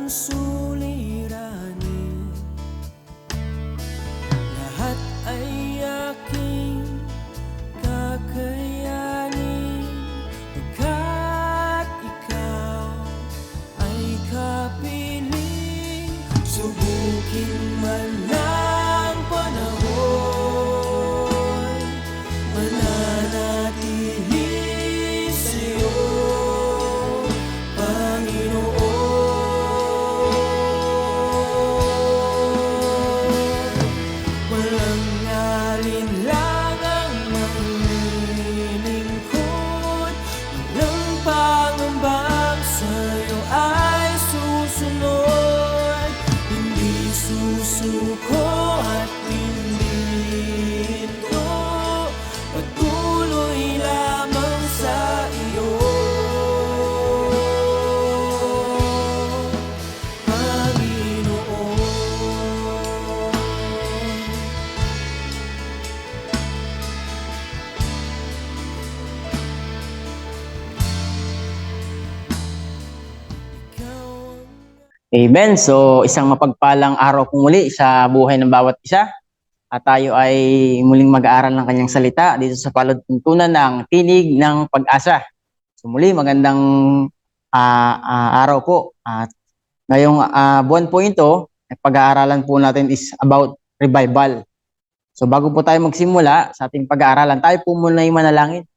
suliranin, lahat ay aking kakayanin, pagkat ikaw ay kapiling. Subukin man ng panahon, mananatili sa'yo, Panginoon. Walang alinlangang maglilingkod, walang pangambang sa'yo ay susunod. Hindi susuko at hindi ito, patuloy lamang sa iyo, Panginoon. Ikaw ang Amen. So, isang mapagpalang araw po muli sa buhay ng bawat isa. At tayo ay muling mag-aaral ng kanyang salita dito sa palatuntunan ng Tinig ng Pag-asa. So, muli, magandang araw po. At ngayong buwan po ito, pag-aaralan po natin is about revival. So, bago po tayo magsimula sa ating pag-aaralan, tayo po muna yung manalangin.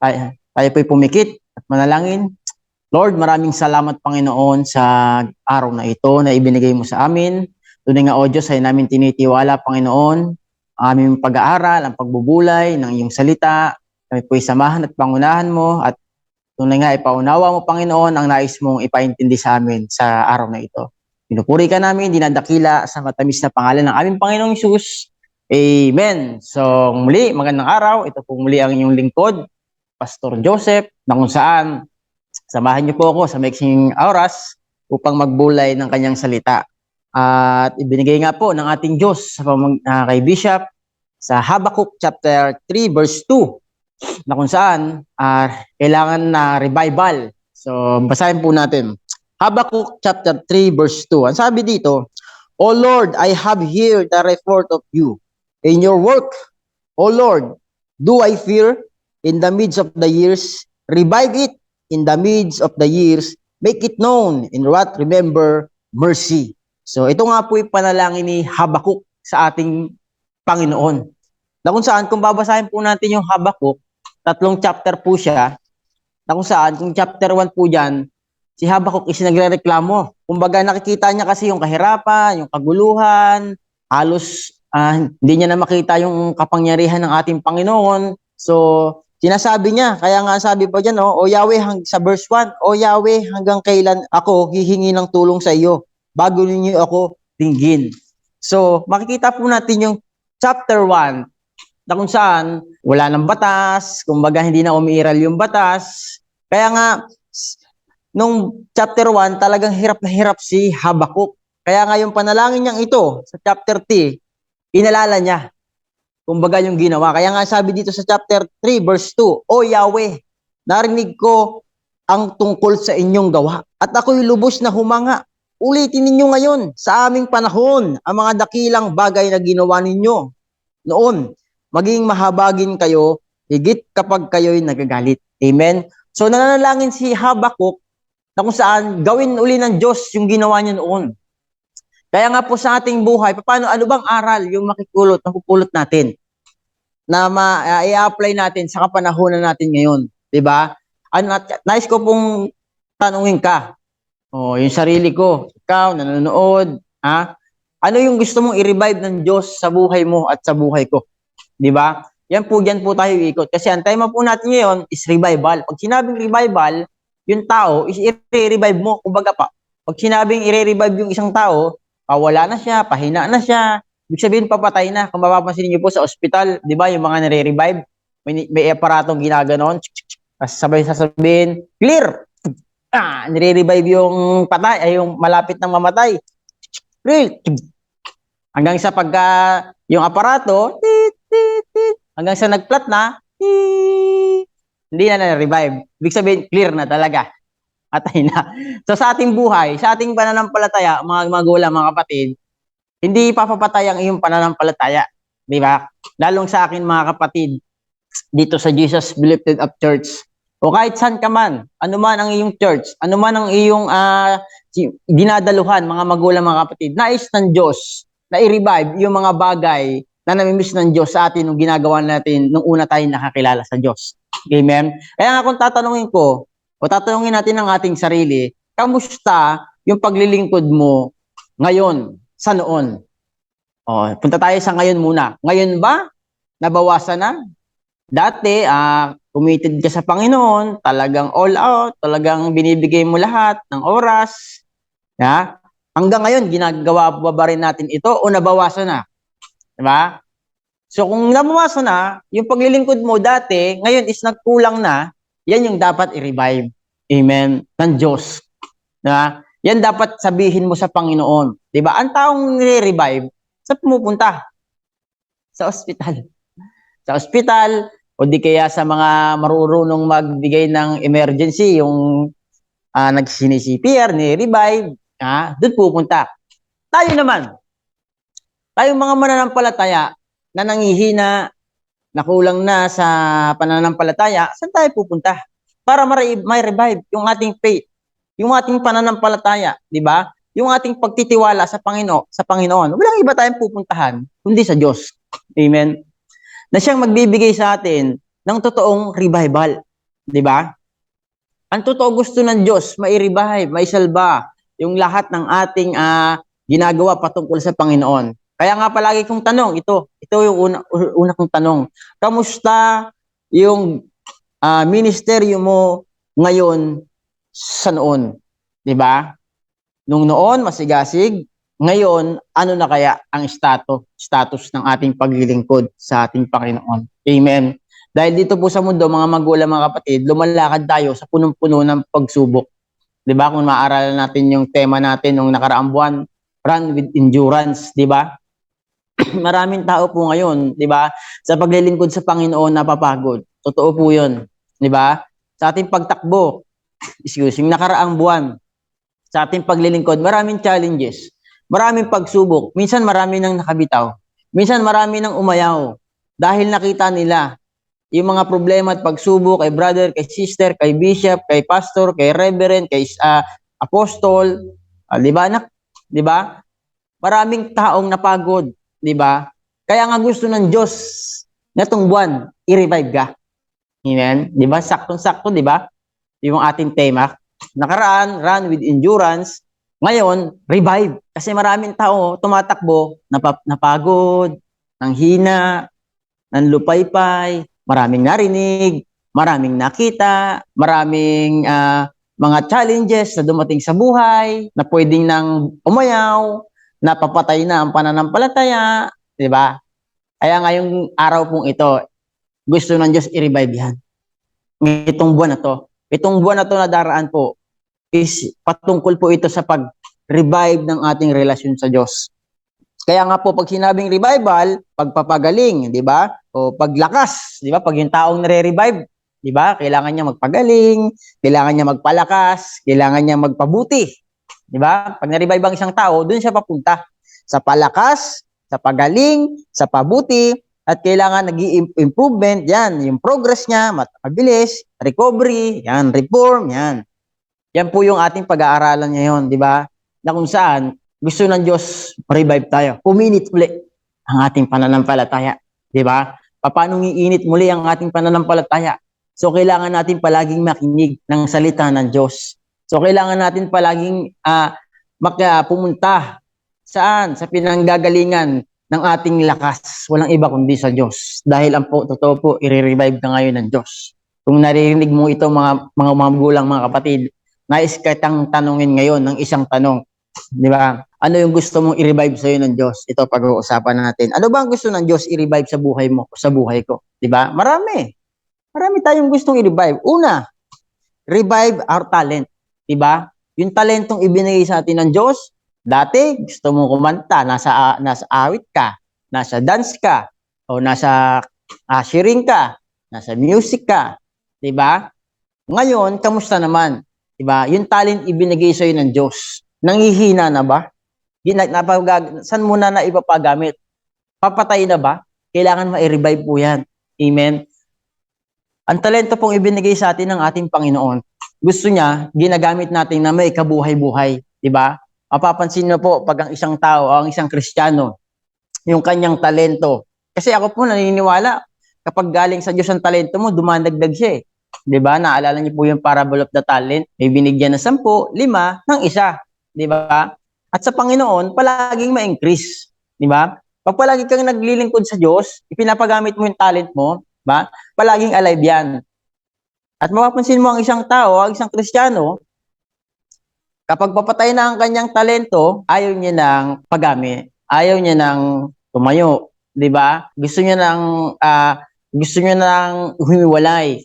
Tayo po pumikit at manalangin. Lord, maraming salamat Panginoon sa araw na ito na ibinigay mo sa amin. Tunay nga o Diyos ay namin tinitiwala Panginoon ang aming pag-aaral, ang pagbubulay ng iyong salita. Kami po'y samahan at pangunahan mo at tunay nga ipaunawa mo Panginoon ang nais mong ipaintindi sa amin sa araw na ito. Pinupuri ka namin, dinadakila sa matamis na pangalan ng aming Panginoong Hesus. Amen. So muli, magandang araw. Ito po muli ang inyong lingkod, Pastor Joseph, na kung saan samahan niyo po ako sa maiksing oras upang magbulay ng kanyang salita. At ibinigay nga po ng ating Diyos kay Bishop sa Habakkuk chapter 3 verse 2 na kung saan kailangan na revival. So basahin po natin. Habakkuk chapter 3 verse 2. Ang sabi dito, O Lord, I have heard the report of you. In your work, O Lord, do I fear in the midst of the years? Revive it in the midst of the years, make it known in what remember mercy. So ito nga po yung panalangin ni Habakkuk sa ating Panginoon. Na kung saan, kung babasahin po natin yung Habakkuk, 3 chapter po siya, na kung saan, kung chapter 1 po dyan, si Habakkuk is nagre-reklamo. Kumbaga nakikita niya kasi yung kahirapan, yung kaguluhan, halos hindi niya na makita yung kapangyarihan ng ating Panginoon. So, sinasabi niya, kaya nga sabi pa dyan, O Yahweh, sa verse 1, O Yahweh, hanggang kailan ako hihingi ng tulong sa iyo bago ninyo ako dinggin. So, makikita po natin yung chapter 1 na kung saan wala ng batas, kumbaga hindi na umiiral yung batas. Kaya nga, nung chapter 1, talagang hirap na hirap si Habakkuk. Kaya nga yung panalangin niyang ito, sa chapter 3, inalala niya kumbaga yung ginawa. Kaya nga sabi dito sa chapter 3 verse 2, O Yahweh, narinig ko ang tungkol sa inyong gawa at ako'y lubos na humanga. Ulitin ninyo ngayon sa aming panahon ang mga dakilang bagay na ginawa ninyo noon. Maging mahabagin kayo, higit kapag kayo'y nagagalit. Amen? So nananalangin si Habakkuk na kung saan gawin uli ng Diyos yung ginawa niya noon. Kaya nga po sa ating buhay, ano bang aral yung napupulot natin na i-apply natin sa kapanahunan natin ngayon, 'di ba? Nais ko pong tanungin ka. Yung sarili ko, ikaw nanonood, ano yung gusto mong i-revive ng Diyos sa buhay mo at sa buhay ko? 'Di ba? Diyan po tayo ikot. Kasi ang tema po natin ngayon is revival. Pag sinabing revival, yung tao is i-revive mo. Kumbaga pa, pag sinabing i-revive yung isang tao, pawala na siya, pahina na siya, ibig sabihin papatay na. Kung mapapansin niyo po sa ospital, di ba, yung mga nare-revive, may aparatong ginaganon, sabay sasabihin, clear! Nire-revive yung patay, ay yung malapit ng mamatay. Clear! Hanggang sa pagka yung aparato, hanggang sa nag-flat na, hindi na na-revive. Ibig sabihin, clear na talaga. Patay na. So sa ating buhay, sa ating pananampalataya, mga magulang, mga kapatid, hindi papapatay ang iyong pananampalataya. Di ba? Lalong sa akin, mga kapatid, dito sa Jesus Believed Up Church, o kahit saan ka man, ano man ang iyong church, ano man ang iyong dinadaluhan, mga magulang, mga kapatid, nais ng Diyos na i-revive yung mga bagay na namimiss ng Diyos sa atin nung ginagawa natin nung una tayong nakakilala sa Diyos. Amen? Kaya nga kung tatanungin ko, o tatanungin natin ang ating sarili, kamusta yung paglilingkod mo ngayon sa noon? O, punta tayo sa ngayon muna. Ngayon ba, nabawasan na? Dati, committed ka sa Panginoon, talagang all out, talagang binibigay mo lahat ng oras. Ya? Hanggang ngayon, ginagawa ba rin natin ito o nabawasan na? Diba? So kung nabawasan na, yung paglilingkod mo dati, ngayon is nagkulang na, yan yung dapat i-revive. Amen? Ng Diyos. Diba? Yan dapat sabihin mo sa Panginoon. Diba? Ang taong nire-revive, sa pumupunta? Sa ospital. Sa ospital, o di kaya sa mga marurunong magbigay ng emergency, yung nagsini-CPR, ni-revive, doon pupunta. Tayo naman, tayong mga mananampalataya na nangihina, nakulang na sa pananampalataya, saan tayo pupunta? Para may revive yung ating faith, yung ating pananampalataya, di ba? Yung ating pagtitiwala sa Panginoon. Walang iba tayong pupuntahan kundi sa Diyos. Amen. Na siyang magbibigay sa atin ng totoong revival, di ba? Ang totoo gusto ng Diyos, mai-revive, maisalba yung lahat ng ating ginagawa patungkol sa Panginoon. Kaya nga palagi kong tanong, ito yung una kong tanong. Kamusta yung ministeryo mo ngayon sa noon? 'Di ba? Nung noon masigasig, ngayon ano na kaya ang status ng ating paglilingkod sa ating Panginoon? Amen. Dahil dito po sa mundo, mga magulang, mga kapatid, lumalakad tayo sa punong-puno ng pagsubok. 'Di ba? Kung maaralan natin yung tema natin nung nakaraang buwan, run with endurance, 'di ba? Maraming tao po ngayon, 'di ba? Sa paglilingkod sa Panginoon napapagod. Totoo po 'yun, 'di ba? Sa ating pagtakbo, yung nakaraang buwan, sa ating paglilingkod, maraming challenges, maraming pagsubok. Minsan marami nang nakabitaw. Minsan marami nang umayaw dahil nakita nila yung mga problema at pagsubok kay brother, kay sister, kay bishop, kay pastor, kay reverend, kay apostol, 'di ba? Di ba? Maraming taong napagod, 'di ba? Kaya nga gusto ng Diyos na tong buwan i-revive ka. Amen. 'Di ba? Saktong-sakto, 'di ba? Yung ating tema, nakaraan, run with endurance. Ngayon, revive. Kasi maraming tao tumatakbo, napagod, nanghina, nanlupaypay, maraming narinig, maraming nakita, maraming mga challenges na dumating sa buhay, na pwedeng nang umayaw, napapatay na ang pananampalataya, di ba? Kaya ngayong araw pong ito, gusto ng Diyos i-revive yan. Itong buwan na to. Itong buwan na to na daraan po, is patungkol po ito sa pag-revive ng ating relasyon sa Diyos. Kaya nga po, pag sinabing revival, pagpapagaling, di ba? O paglakas, di ba? Pag yung taong nare-revive, di ba? Kailangan niya magpagaling, kailangan niya magpalakas, kailangan niya magpabuti. Di ba? Pag na-revive ang isang tao, doon siya papunta. Sa palakas, sa pagaling, sa pabuti, at kailangan nag-i-improvement, yan, yung progress niya, mabilis, recovery, yan, reform, yan. Yan po yung ating pag-aaralan ngayon, di ba? Na kung saan, gusto ng Diyos, revive tayo. Puminit uli ang ating pananampalataya. Di ba? Paano iinit muli ang ating pananampalataya? So, kailangan natin palaging makinig ng salita ng Diyos. So, kailangan natin palaging pumunta saan? Sa pinanggagalingan ng ating lakas. Walang iba kundi sa Diyos. Dahil ang totoo po, i-revive ka ngayon ng Diyos. Kung naririnig mo ito, mga magulang, mga kapatid, nais kitang tanungin ngayon ng isang tanong. Di ba? Ano yung gusto mong i-revive sa'yo ng Diyos? Ito pag-uusapan natin. Ano ba ang gusto ng Diyos i-revive sa buhay mo, sa buhay ko? Di ba? Marami. Marami tayong gustong i-revive. Una, revive our talent. Di ba? Yung talentong ibinigay sa atin ng Diyos, dati gusto mong kumanta, nasa awit ka, nasa dance ka, o nasa ushering ka, nasa music ka. Di ba? Ngayon, kamusta naman? Diba? Yung talent ibinigay sa'yo ng Diyos. Nangihina na ba? Saan mo na ipapagamit? Papatay na ba? Kailangan ma-revive po yan. Amen? Ang talento pong ibinigay sa atin ng ating Panginoon, gusto niya, ginagamit natin na may kabuhay-buhay. Diba? Mapapansin niyo po, pag ang isang tao, ang isang Kristiyano, yung kanyang talento. Kasi ako po naniniwala, kapag galing sa Diyos ang talento mo, dumadagdag siya eh. 'Di ba? Naalala niyo po yung parable of the talent, may binigyan ng 10, 5 ng isa, 'di ba? At sa Panginoon, palaging ma-increase, 'di ba? Pag palagi kang naglilingkod sa Diyos, ipinapagamit mo yung talent mo, 'di ba? Palaging alive 'yan. At mapapansin mo ang isang tao, ang isang Kristiyano, kapag papatay na ang kanyang talento, ayaw niya ng paggamit, ayaw niya ng tumayo, 'di ba? Gusto niya ng humiwalay.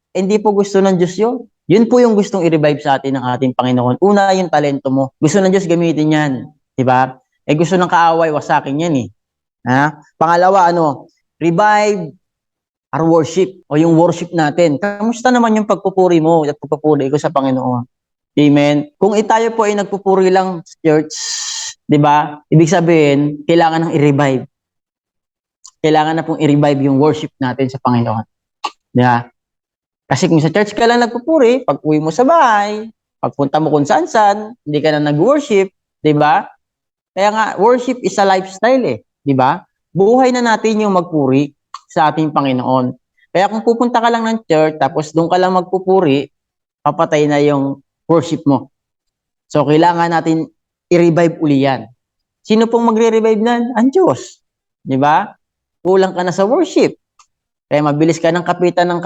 Hindi po gusto ng Diyos yun. Yun po yung gustong i-revive sa atin ng ating Panginoon. Una, yung talento mo. Gusto ng Diyos gamitin yan. Diba? Gusto ng kaaway, wasakin yan eh. Pangalawa, revive our worship o yung worship natin. Kamusta naman yung pagpupuri mo at pagpupuri ko sa Panginoon? Amen? Kung tayo po ay nagpupuri lang sa church, diba? Ibig sabihin, kailangan ng i-revive. Kailangan na pong i-revive yung worship natin sa Panginoon. Diba? Kasi kung sa church ka lang nagpupuri, pag uwi mo sa bahay, pagpunta mo kung saan-saan, hindi ka na nag-worship, di ba? Kaya nga, worship is a lifestyle eh, di ba? Buhay na natin yung magpuri sa ating Panginoon. Kaya kung pupunta ka lang ng church, tapos doon ka lang magpupuri, papatay na yung worship mo. So, kailangan natin i-revive uli yan. Sino pong magre-revive nan? Ang Diyos. Di ba? Kulang ka na sa worship. Kaya mabilis ka ng kapitan ng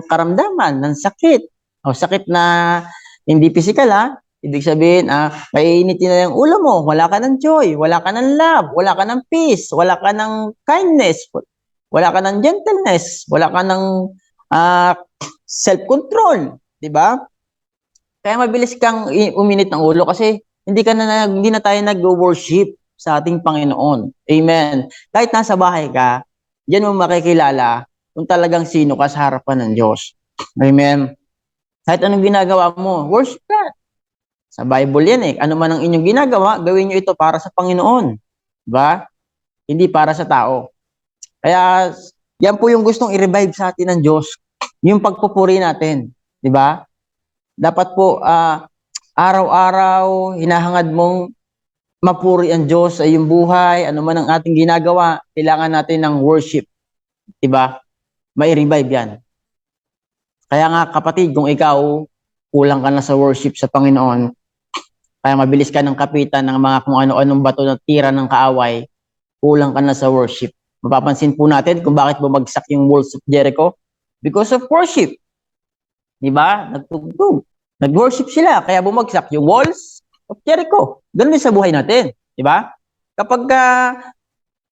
karamdaman, ng sakit. O sakit na hindi physical Ibig sabihin, painitin na yung ulo mo, wala ka ng joy, wala ka ng love, wala ka ng peace, wala ka ng kindness, wala ka ng gentleness, wala ka ng self-control, di ba? Kaya mabilis kang uminit ng ulo kasi hindi na tayo nag-worship sa ating Panginoon. Amen. Kahit nasa bahay ka, diyan mo makikilala kung talagang sino ka sa harapan ng Diyos. Amen. Kahit anong ginagawa mo, worship God. Sa Bible yan eh. Ano man ang inyong ginagawa, gawin nyo ito para sa Panginoon. Diba? Hindi para sa tao. Kaya, yan po yung gustong i-revive sa atin ng Diyos. Yung pagpupuri natin. Diba? Dapat po, araw-araw, hinahangad mong mapuri ang Diyos sa iyong buhay, ano man ang ating ginagawa, kailangan natin ng worship. Diba? May revive yan. Kaya nga kapatid, kung ikaw, kulang ka na sa worship sa Panginoon, kaya mabilis ka ng kapitan ng mga kung ano-anong bato na tira ng kaaway, kulang ka na sa worship. Mapapansin po natin kung bakit bumagsak yung walls of Jericho. Because of worship. Diba? Nagtugtog. Nag-worship sila, kaya bumagsak yung walls of Jericho. Ganun din sa buhay natin. Diba? Kapag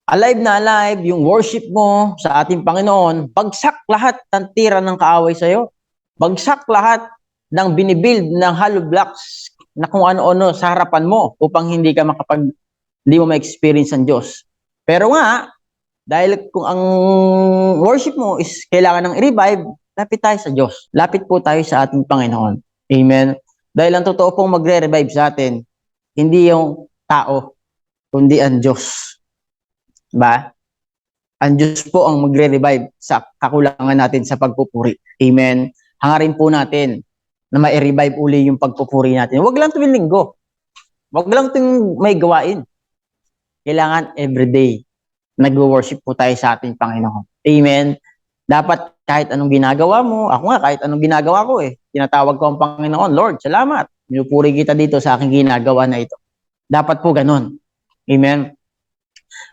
alive na alive yung worship mo sa ating Panginoon, bagsak lahat ng tira ng kaaway sa'yo. Bagsak lahat ng binibuild ng hollow blocks na kung ano-ano sa harapan mo upang hindi mo ma-experience ang Diyos. Pero nga, dahil kung ang worship mo is kailangan ng i-revive, lapit tayo sa Diyos. Lapit po tayo sa ating Panginoon. Amen. Dahil ang totoo pong magre-revive sa atin, hindi yung tao, kundi ang Diyos. Diba? Ang Diyos po ang magre-revive sa kakulangan natin sa pagpupuri. Amen. Hangarin po natin na ma-revive uli yung pagpupuri natin. Huwag lang tuwing linggo. Huwag lang tuwing may gawain. Kailangan everyday nag-worship po tayo sa ating Panginoon. Amen. Dapat kahit anong ginagawa mo, ako nga kahit anong ginagawa ko tinatawag ko ang Panginoon, Lord, salamat. Minupuri kita dito sa aking ginagawa na ito. Dapat po ganun. Amen.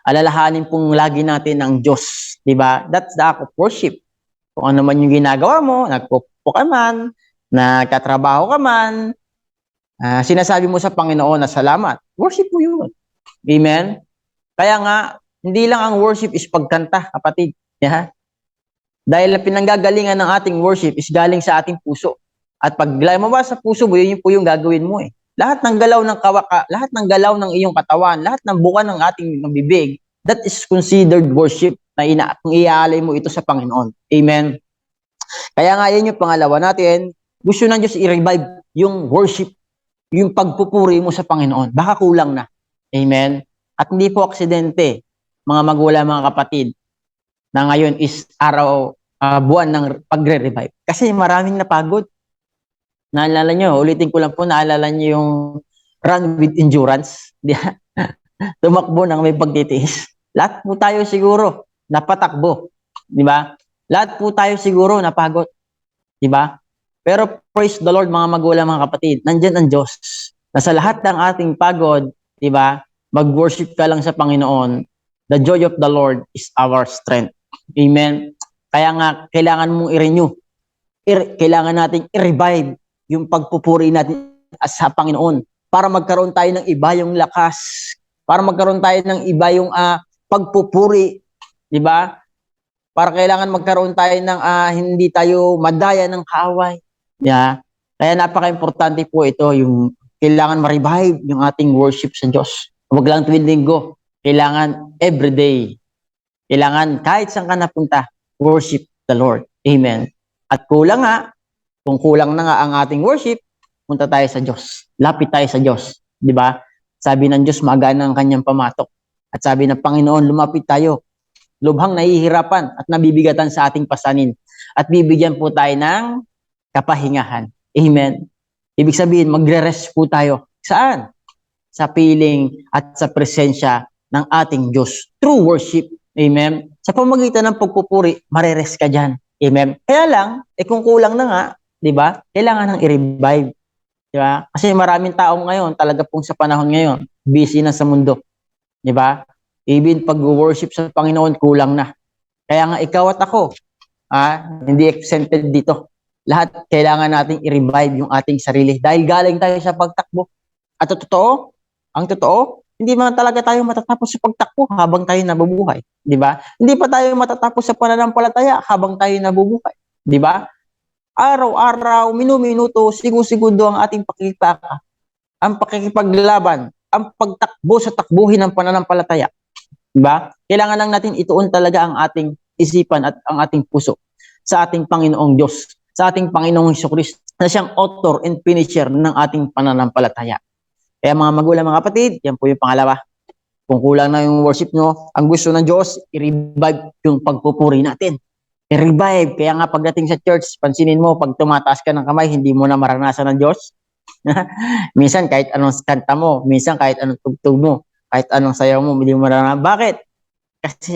Alalahanin pong lagi natin ang Diyos. Diba? That's the act of worship. Kung ano man yung ginagawa mo, nagpupo ka man, nagkatrabaho ka man, sinasabi mo sa Panginoon na salamat. Worship mo yun. Amen? Kaya nga, hindi lang ang worship is pagkanta, kapatid. Yeah? Dahil pinanggagalingan ng ating worship is galing sa ating puso. At pag lumabas sa puso mo, yun po yung gagawin mo Lahat ng galaw ng lahat ng galaw ng iyong katawan, lahat ng buka ng ating bibig, that is considered worship na kung iaalay mo ito sa Panginoon. Amen. Kaya nga yan yung pangalawa natin, Gusto ng Diyos i-revive yung worship, yung pagpupuri mo sa Panginoon. Baka kulang na. Amen? At hindi po aksidente, mga magulang, mga kapatid, na ngayon is araw, buwan ng pagre-revive. Kasi maraming napagod. Naalala nyo, ulitin ko lang po, naalala nyo yung run with endurance. Di ba? Tumakbo ng may pagtitiis. Lahat po tayo siguro napatakbo. Di ba? Lahat po tayo siguro napagod. Di ba? Pero praise the Lord mga magulang, mga kapatid, nandyan ang Diyos. Na sa lahat ng ating pagod, di ba, mag-worship ka lang sa Panginoon. The joy of the Lord is our strength. Amen. Kaya nga, kailangan mong i-renew. Kailangan natin i-revive yung pagpupuri natin sa Panginoon para magkaroon tayo ng iba yung lakas, para magkaroon tayo ng iba yung pagpupuri, di ba? Para kailangan magkaroon tayo ng hindi tayo madaya ng kaaway. Yeah. Kaya napaka-importante po ito, yung kailangan ma-revive yung ating worship sa Diyos. Huwag lang tuwing linggo, kailangan everyday. Kailangan kahit saan ka napunta, worship the Lord. Amen. At kulang nga, kung kulang na nga ang ating worship, punta tayo sa Diyos. Lapit tayo sa Diyos. Di ba? Sabi ng Diyos, magana ang kanyang pamatok. At sabi ng Panginoon, lumapit tayo. Lubhang nahihirapan at nabibigatan sa ating pasanin. At bibigyan po tayo ng kapahingahan. Amen. Ibig sabihin, magre-rest po tayo. Saan? Sa piling at sa presensya ng ating Diyos. True worship. Amen. Sa pamagitan ng pagpupuri, marerest ka dyan. Amen. Kaya lang, kung kulang na nga, di ba? Kailangan ng i-revive. Di ba? Kasi maraming tao ngayon, talaga pong sa panahon ngayon, busy na sa mundo. Di ba? Even pag-worship sa Panginoon, kulang na. Kaya nga ikaw at ako, hindi exempted dito. Lahat kailangan nating i-revive yung ating sarili. Dahil galing tayo sa pagtakbo. At ang totoo, hindi man talaga tayo matatapos sa pagtakbo habang tayo nabubuhay. Di ba? Hindi pa tayo matatapos sa pananampalataya habang tayo nabubuhay. Di ba? Araw-araw, minuminuto, segundo ang ating pakikipaka, ang pakikipaglaban, ang pagtakbo sa takbuhin ng pananampalataya. Diba? Kailangan lang natin ituon talaga ang ating isipan at ang ating puso sa ating Panginoong Diyos, sa ating Panginoong Jesucristo, na siyang author and finisher ng ating pananampalataya. Kaya mga magulang, mga kapatid, yan po yung pangalawa. Kung kulang na yung worship nyo, ang gusto ng Diyos, i-revive yung pagpupuri natin. I-revive. Kaya nga pagdating sa church, pansinin mo, pag tumataas ka ng kamay, hindi mo na maranasan ng Diyos. Minsan kahit anong kanta mo, minsan kahit anong tugtog mo, kahit anong sayaw mo, hindi mo maranasan. Bakit? Kasi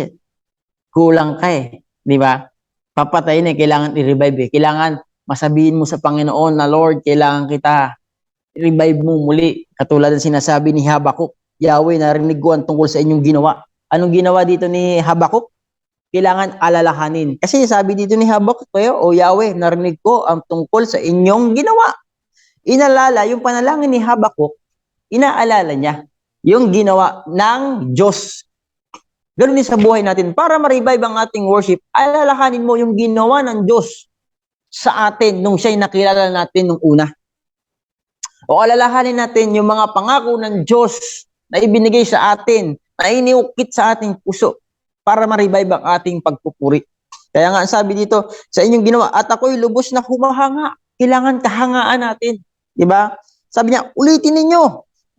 kulang ka di ba? Papatayin kailangan i-revive Kailangan masabihin mo sa Panginoon na, Lord, kailangan kita. I-revive mo muli. Katulad ng sinasabi ni Habakuk, Yahweh, narinig ko ang tungkol sa inyong ginawa. Anong ginawa dito ni Habakuk? Kailangan alalahanin. Kasi sabi dito ni Habakuk, o Yahweh, narinig ko ang tungkol sa inyong ginawa. Inalala, yung panalangin ni Habakuk, inaalala niya yung ginawa ng Diyos. Ganun din sa buhay natin. Para ma-revive ang ating worship, alalahanin mo yung ginawa ng Diyos sa atin nung siya'y nakilala natin nung una. O alalahanin natin yung mga pangako ng Diyos na ibinigay sa atin, na iniukit sa ating puso para ma-revive ang ating pagpupuri. Kaya nga sabi dito, sa inyong ginawa, at ako'y lubos na humahanga. Kailangan kahangaan natin. Diba? Sabi niya, ulitin ninyo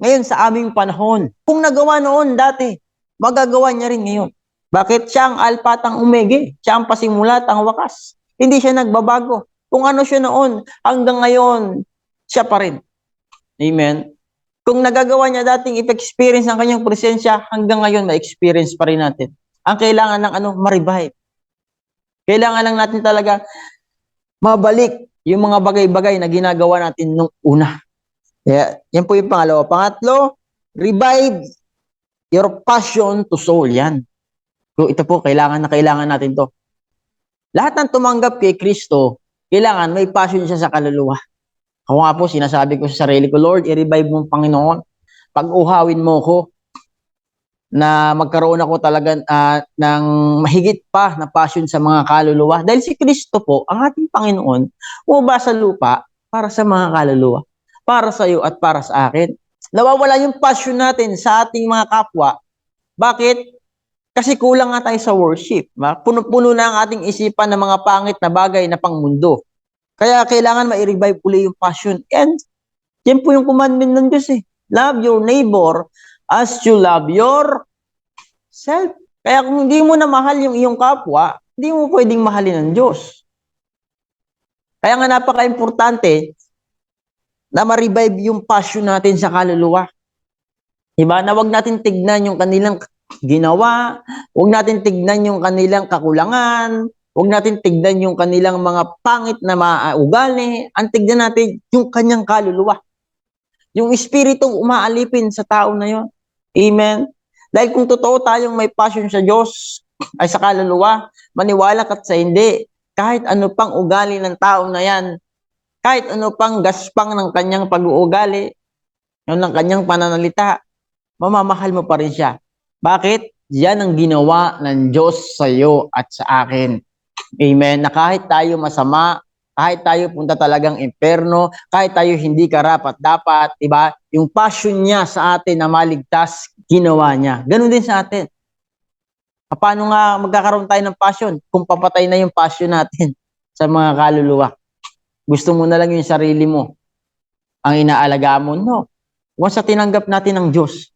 ngayon sa aming panahon. Kung nagawa noon dati, magagawa niya rin ngayon. Bakit? Siya ang alpha at ang omega. Siya ang pasimula at ang wakas. Hindi siya nagbabago. Kung ano siya noon, hanggang ngayon, siya pa rin. Amen. Kung nagagawa niya dating i-experience ang kanyang presensya, hanggang ngayon ma-experience pa rin natin. Ang kailangan ng ma-revive. Kailangan lang natin talaga mabalik yung mga bagay-bagay na ginagawa natin nung una. Kaya, yan po yung pangalawa. Pangatlo, revive your passion to soul. Yan. So, ito po, kailangan natin to. Lahat ng tumanggap kay Kristo, kailangan may passion siya sa kaluluwa. Ako nga po, sinasabi ko sa sarili ko, Lord, i-revive mo, Panginoon. Pag-uhawin mo ko na magkaroon ako talaga ng mahigit pa na passion sa mga kaluluwa. Dahil si Kristo po, ang ating Panginoon, bumaba sa lupa para sa mga kaluluwa. Para sa iyo at para sa akin. Nawawala yung passion natin sa ating mga kapwa. Bakit? Kasi kulang nga tayo sa worship. Puno-puno na ang ating isipan ng mga pangit na bagay na pangmundo. Kaya kailangan ma-revive uli yung passion. And yan po yung commandment ng Diyos eh. Love your neighbor as you love yourself. Kaya kung hindi mo na mahal yung iyong kapwa, hindi mo pwedeng mahalin ng Diyos. Kaya nga napaka-importante na ma-revive yung passion natin sa kaluluwa. Diba? Na wag natin tignan yung kanilang ginawa, wag natin tignan yung kanilang kakulangan, wag natin tignan yung kanilang mga pangit na ugali, ang tignan natin yung kanyang kaluluwa. Yung espiritong umaalipin sa tao na yon. Amen? Dahil kung totoo tayong may passion sa Diyos, ay sa kaluluwa, maniwala ka sa hindi, kahit ano pang ugali ng tao na yan, kahit ano pang gaspang ng kanyang pag-uugali, yun ng kanyang pananalita, mamamahal mo pa rin siya. Bakit? Yan ang ginawa ng Diyos sa iyo at sa akin. Amen? Na kahit tayo masama, kahit tayo punta talagang imperno, kahit tayo hindi karapat-dapat, diba? Yung passion niya sa atin na maligtas, ginawa niya. Ganun din sa atin. Paano nga magkakaroon tayo ng passion kung papatay na yung passion natin sa mga kaluluwa? Gusto mo na lang yung sarili mo ang inaalagaan mo? No. Once na tinanggap natin ng Diyos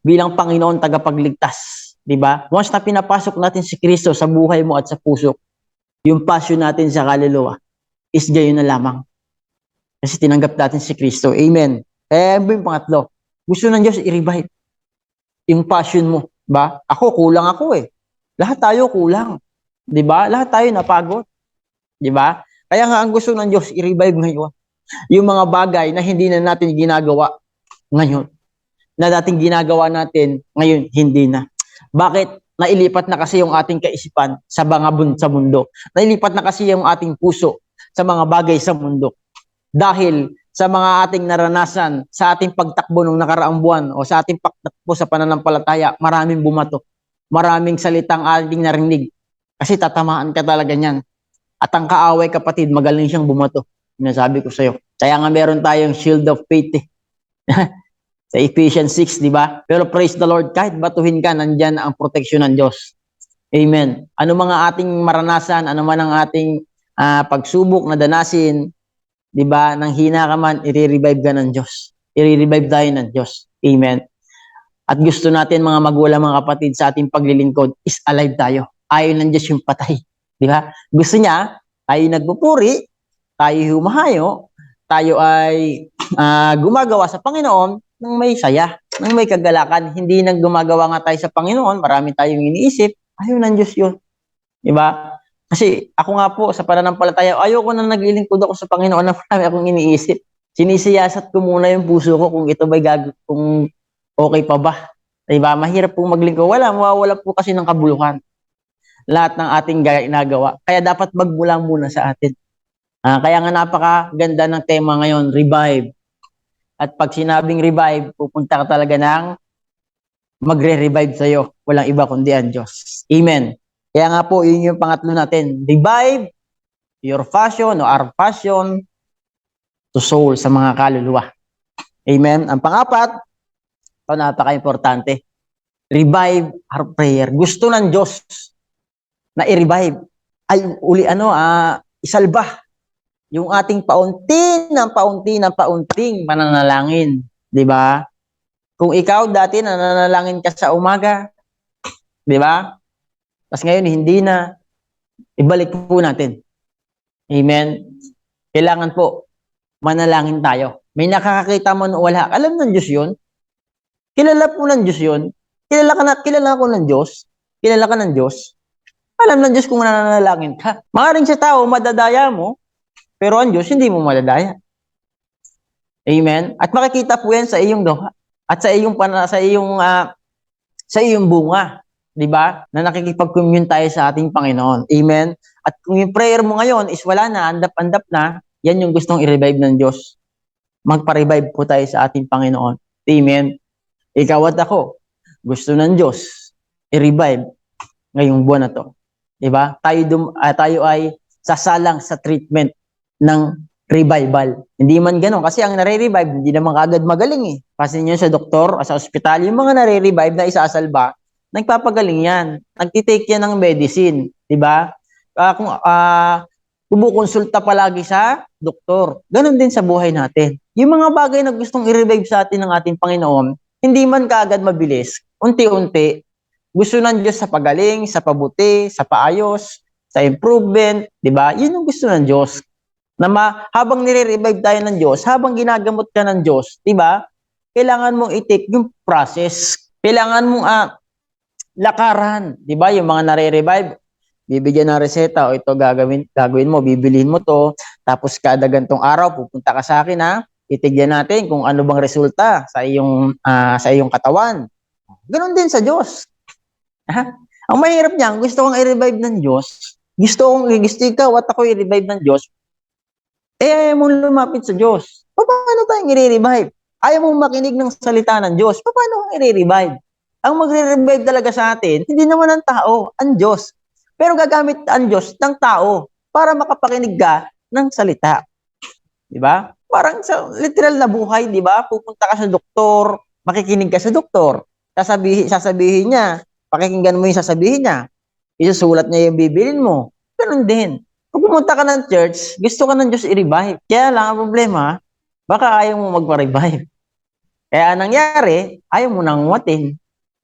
bilang Panginoon tagapagligtas, di ba? Once na pinapasok natin si Kristo sa buhay mo at sa puso, yung passion natin sa kaluluwa is gayon na lamang. Kasi tinanggap natin si Kristo. Amen. Yung pangatlo, gusto ng Diyos i-revive yung passion mo. Ba? Ako, kulang ako eh. Lahat tayo kulang. Di ba? Lahat tayo napagod. Di ba? Kaya nga ang gusto ng Diyos, i-revive ngayon. Yung mga bagay na hindi na natin ginagawa ngayon. Na dating ginagawa natin, ngayon hindi na. Bakit? Nailipat na kasi yung ating kaisipan sa mga sa mundo. Nailipat na kasi yung ating puso sa mga bagay sa mundo. Dahil sa mga ating naranasan, sa ating pagtakbo ng nakaraang buwan o sa ating pagtakbo sa pananampalataya, maraming bumato. Maraming salitang ating narinig. Kasi tatamaan ka talaga niyan. At ang kaaway kapatid, magaling siyang bumato. Sinasabi ko sa iyo. Kaya nga meron tayong shield of faith eh. Sa Ephesians 6, di ba? Pero praise the Lord, kahit batuhin ka, nandyan ang proteksyon ng Diyos. Amen. Ano mga ating maranasan, ano man ang ating pagsubok na danasin, di ba? Nang hina ka man, i-revive ka ng Diyos. I-revive tayo ng Diyos. Amen. At gusto natin mga magulang, mga kapatid, sa ating paglilingkod is alive tayo. Ayaw ng Diyos yung patay. Di ba? Gusto niya, tayo nagpupuri, tayo humahayo, tayo ay gumagawa sa Panginoon ng may saya, ng may kagalakan. Hindi nang gumagawa nga tayo sa Panginoon, marami tayong iniisip, ayaw ng Diyos yun. Diba? Kasi ako nga po, sa pananampalataya, ayoko na naglilingkod ako sa Panginoon na marami akong iniisip. Sinisiyasat ko muna yung puso ko kung ito ba'y kung okay pa ba. Diba? Mahirap pong maglingkod. Mawawala po kasi ng kabuluhan. Lahat ng ating ginagawa. Kaya dapat magmula muna sa atin. Kaya nga napakaganda ng tema ngayon, revive. At pag sinabing revive, pupunta ka talaga ng magre-revive sa'yo. Walang iba kundi ang Diyos. Amen. Kaya nga po, yun yung pangatlo natin. Revive your passion o our passion to soul sa mga kaluluwa. Amen. Ang pangapat, ito napaka-importante. Revive our prayer. Gusto ng Diyos na i-revive. Ay, isalba yung ating paunting pananalangin. Di ba? Kung ikaw dati nananalangin ka sa umaga, di ba? Tapos ngayon hindi na, ibalik po natin. Amen? Kailangan po, manalangin tayo. May nakakakita mo na wala. Alam ng Diyos yun. Kilala po ng Diyos yun. Kilala ko ng Diyos. Kilala ka ng Diyos. Alam ng Diyos kung nananalangin ka. Maaaring sa tao, madadaya mo, pero ang Diyos, hindi mo madadaya. Amen? At makikita po yan sa iyong gawa. At sa iyong bunga. Diba? Na nakikipag-commune tayo sa ating Panginoon. Amen? At kung yung prayer mo ngayon is wala na, andap-andap na, yan yung gustong i-revive ng Diyos. Magpa-revive po tayo sa ating Panginoon. Amen? Ikaw at ako, gusto ng Diyos i-revive ngayong buwan na to. Diba? Tayo ay sasalang sa treatment ng revival. Hindi man gano'n. Kasi ang nare-revive, hindi naman kagad magaling eh. Kasi nyo sa doktor, sa ospital, yung mga nare-revive na isasalba, nagpapagaling yan. Nagtitake yan ng medicine. Diba? Kumukonsulta palagi sa doktor. Ganon din sa buhay natin. Yung mga bagay na gustong i-revive sa atin ng ating Panginoon, hindi man kaagad mabilis, unti-unti, gusto ng Diyos sa pagaling, sa pabuti, sa paayos, sa improvement, di ba? Yun ang gusto ng Diyos. Habang nire-revive tayo ng Diyos, habang ginagamot ka ng Diyos, di ba? Kailangan mong i-take yung process. Kailangan mong lakaran, di ba? Yung mga nare-revive, bibigyan ng reseta, o ito gagawin mo, bibilihin mo to, tapos kada gantong araw, pupunta ka sa akin, ha? Itigyan natin kung ano bang resulta sa iyong katawan. Ganon din sa Diyos. Ha? Ang mahirap niyan, gusto kong i-revive ng Diyos, gusto ikaw at ako i-revive ng Diyos, ayaw mong lumapit sa Diyos. Paano tayong i-revive? Ayaw mong makinig ng salita ng Diyos. Paano kang i-revive? Ang magre-revive talaga sa atin, hindi naman ang tao, ang Diyos. Pero gagamit ang Diyos ng tao para makapakinig ka ng salita. Di ba? Parang sa literal na buhay, di ba? Pupunta ka sa doktor, makikinig ka sa doktor. Sasabihin niya, pakikinggan mo yung sasabihin niya. Isusulat niya yung bibilin mo. Ganun din. Kung pumunta ka ng church, gusto ka ng Diyos i-revive. Kaya lang ang problema, baka ayaw mo magpa-revive. Kaya nangyari, ayaw mo nang watin.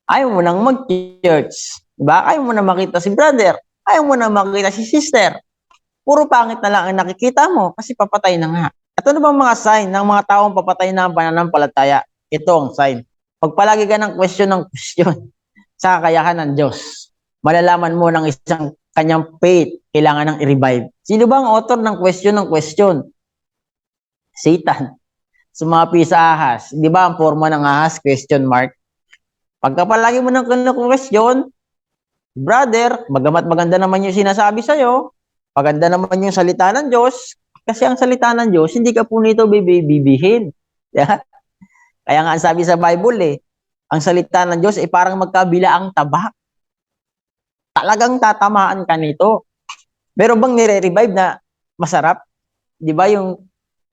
Ayaw mo nang mag-church. Diba? Ayaw mo na makita si brother. Ayaw mo na makita si sister. Puro pangit na lang ang nakikita mo kasi papatay na nga. At ano bang mga sign ng mga taong papatay na ang pananampalataya? Ito ang sign. Pag palagi ka ng question sa kakayahan ng Diyos, malalaman mo ng isang kanyang faith, kailangan ng i-revive. Sino ba ang author ng question? Satan. Sumapi sa ahas. Di ba ang forma ng ahas? Question mark. Pagka palagi mo ng question, brother, bagamat maganda naman yung sinasabi sa'yo, maganda naman yung salita ng Diyos, kasi ang salita ng Diyos, hindi ka po nito bibihin. Kaya nga ang sabi sa Bible ang salita ng Diyos ay parang magkabilaang tabak. Talagang tatamaan ka nito. Pero bang nire-revive na masarap? Di ba yung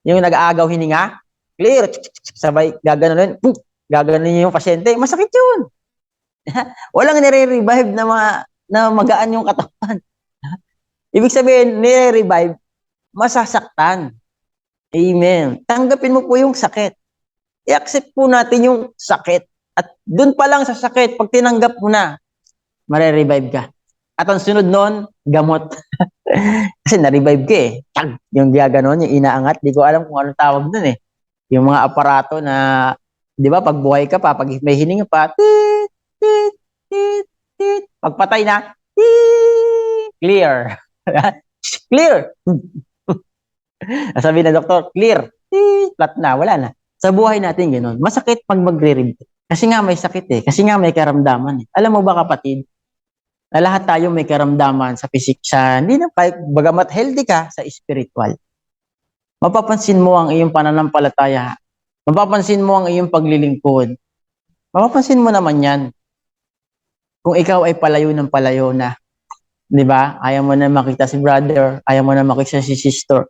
nag-aagaw hininga? Clear. Sabay, gaganon yung pasyente. Masakit yun. Walang nire-revive na magaan yung katawan. Ibig sabihin, nire-revive, masasaktan. Amen. Tanggapin mo po yung sakit. I-accept po natin yung sakit. At dun pa lang sa sakit, pag tinanggap mo na, mare-revive ka. At ang sunod nun, gamot. Kasi na-revive ka Tag! Yung gaganon, yung inaangat, di ko alam kung anong tawag dun Yung mga aparato na, di ba, pag buhay ka pa, pag may hininga pa, tit, tit, tit, tit. Pagpatay na, tit, clear. Clear. Sabi na doktor, clear. Tit, flat na, wala na. Sa buhay natin ganoon. Masakit pag magre-revive. Kasi nga may sakit Kasi nga may karamdaman Alam mo ba kapatid, na lahat tayo may karamdaman sa hindi na bagamat healthy ka sa spiritual. Mapapansin mo ang iyong pananampalataya. Mapapansin mo ang iyong paglilingkod. Mapapansin mo naman yan. Kung ikaw ay palayo ng palayo na, di ba? Ayaw mo na makita si brother, ayaw mo na makita si sister.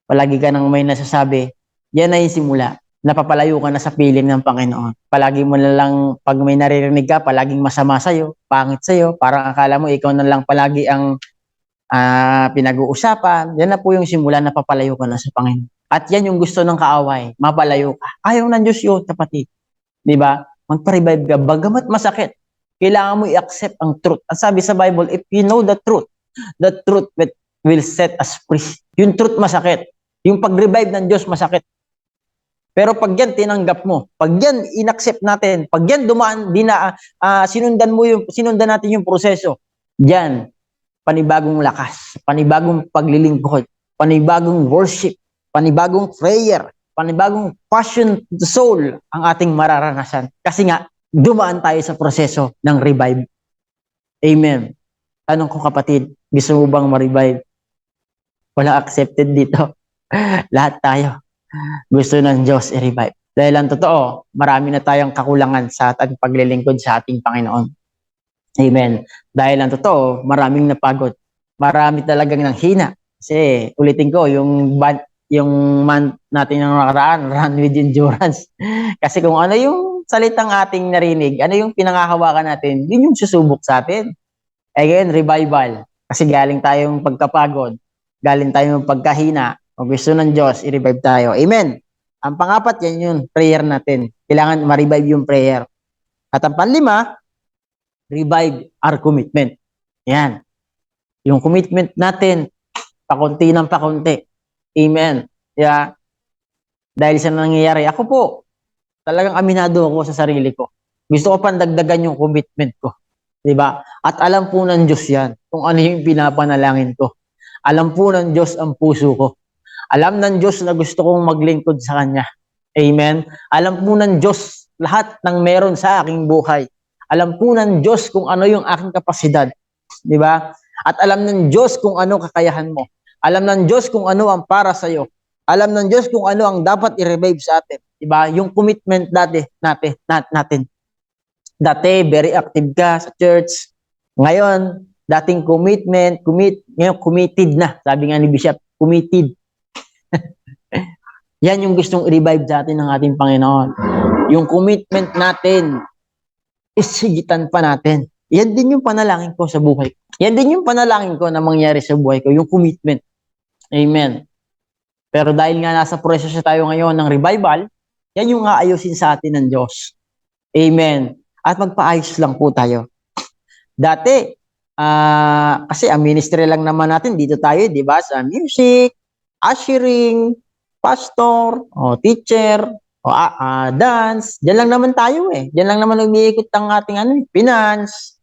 Palagi ka nang may nasasabi, yan ay simula. Napapalayo ka na sa piling ng Panginoon. Palagi mo na lang, pag may naririnig ka, palaging masama sa'yo, pangit sa'yo, parang akala mo ikaw na lang palagi ang pinag-uusapan. Yan na po yung simula na papalayo ka na sa Panginoon. At yan yung gusto ng kaaway, mapalayo ka. Ayaw ng Diyos yun, kapatid. Di ba? Magpa-revive ka, bagamat masakit, kailangan mo i-accept ang truth. At sabi sa Bible, if you know the truth will set us free. Yung truth masakit. Yung pag-revive ng Diyos masakit. Pero pag yan tinanggap mo, pag yan inaccept natin, pag yan sinundan natin yung proseso, diyan panibagong lakas, panibagong paglilingkod, panibagong worship, panibagong prayer, panibagong passion to the soul ang ating mararanasan. Kasi nga, dumaan tayo sa proseso ng revive. Amen. Tanong ko kapatid, gusto mo bang ma-revive? Wala accepted dito. Lahat tayo gusto ng Diyos i-revive. Dahil ang totoo, marami na tayong kakulangan sa ating paglilingkod sa ating Panginoon. Amen. Dahil ang totoo, maraming napagod. Marami talagang nanghina. Kasi ulitin ko, yung month natin ng nakaraan, run with endurance. Kasi kung ano yung salitang ating narinig, ano yung pinangahawakan natin, yun yung susubok sa atin. Again, revival. Kasi galing tayong pagkapagod. galing tayo ng pagkahina, o gusto ng Diyos, i-revive tayo. Amen. Ang pangapat, yan yung prayer natin. Kailangan ma-revive yung prayer. At ang panlima, revive our commitment. Yan. Yung commitment natin, pakunti ng pakunti. Amen. Yeah. Dahil sa nangyayari, ako po, talagang aminado ako sa sarili ko. Gusto ko pang dagdagan yung commitment ko. Diba? At alam po ng Diyos yan, kung ano yung pinapanalangin ko. Alam po ng Diyos ang puso ko. Alam ng Diyos na gusto kong maglingkod sa Kanya. Amen? Alam po ng Diyos lahat ng meron sa aking buhay. Alam po ng Diyos kung ano yung aking kapasidad. Diba? At alam ng Diyos kung ano kakayahan mo. Alam ng Diyos kung ano ang para sa'yo. Alam ng Diyos kung ano ang dapat i-revive sa atin. Diba? Yung commitment natin. Dati, very active ka sa church. Ngayon, dating ngayon committed na. Sabi nga ni Bishop, committed. Yan yung gustong i-revive sa atin ng ating Panginoon. Yung commitment natin, isigitan pa natin. Yan din yung panalangin ko sa buhay. Yan din yung panalangin ko na mangyari sa buhay ko, yung commitment. Amen. Pero dahil nga nasa proseso tayo ngayon ng revival, yan yung aayusin sa atin ng Diyos. Amen. At magpaayos lang po tayo. Dati, kasi ang ministry lang naman natin, dito tayo, di ba? Sa music, ushering, pastor, o teacher, o dance. Diyan lang naman tayo eh. Diyan lang naman umiikot ang ating finance,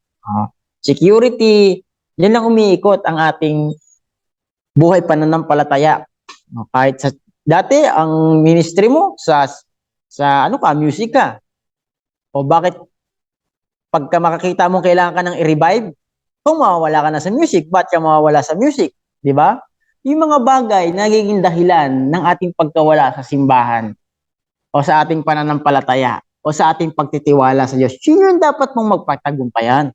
security. Diyan lang umiikot ang ating buhay pananampalataya. Kahit sa dati ang ministry mo sa music ka. O bakit pagka makakita mo kailangan ka ng i-revive, kung mawawala ka na sa music, ba't ka mawawala sa music? Di ba? Yung mga bagay nagiging dahilan ng ating pagkawala sa simbahan o sa ating pananampalataya o sa ating pagtitiwala sa Diyos. Yun yung dapat mong magpatagumpayan.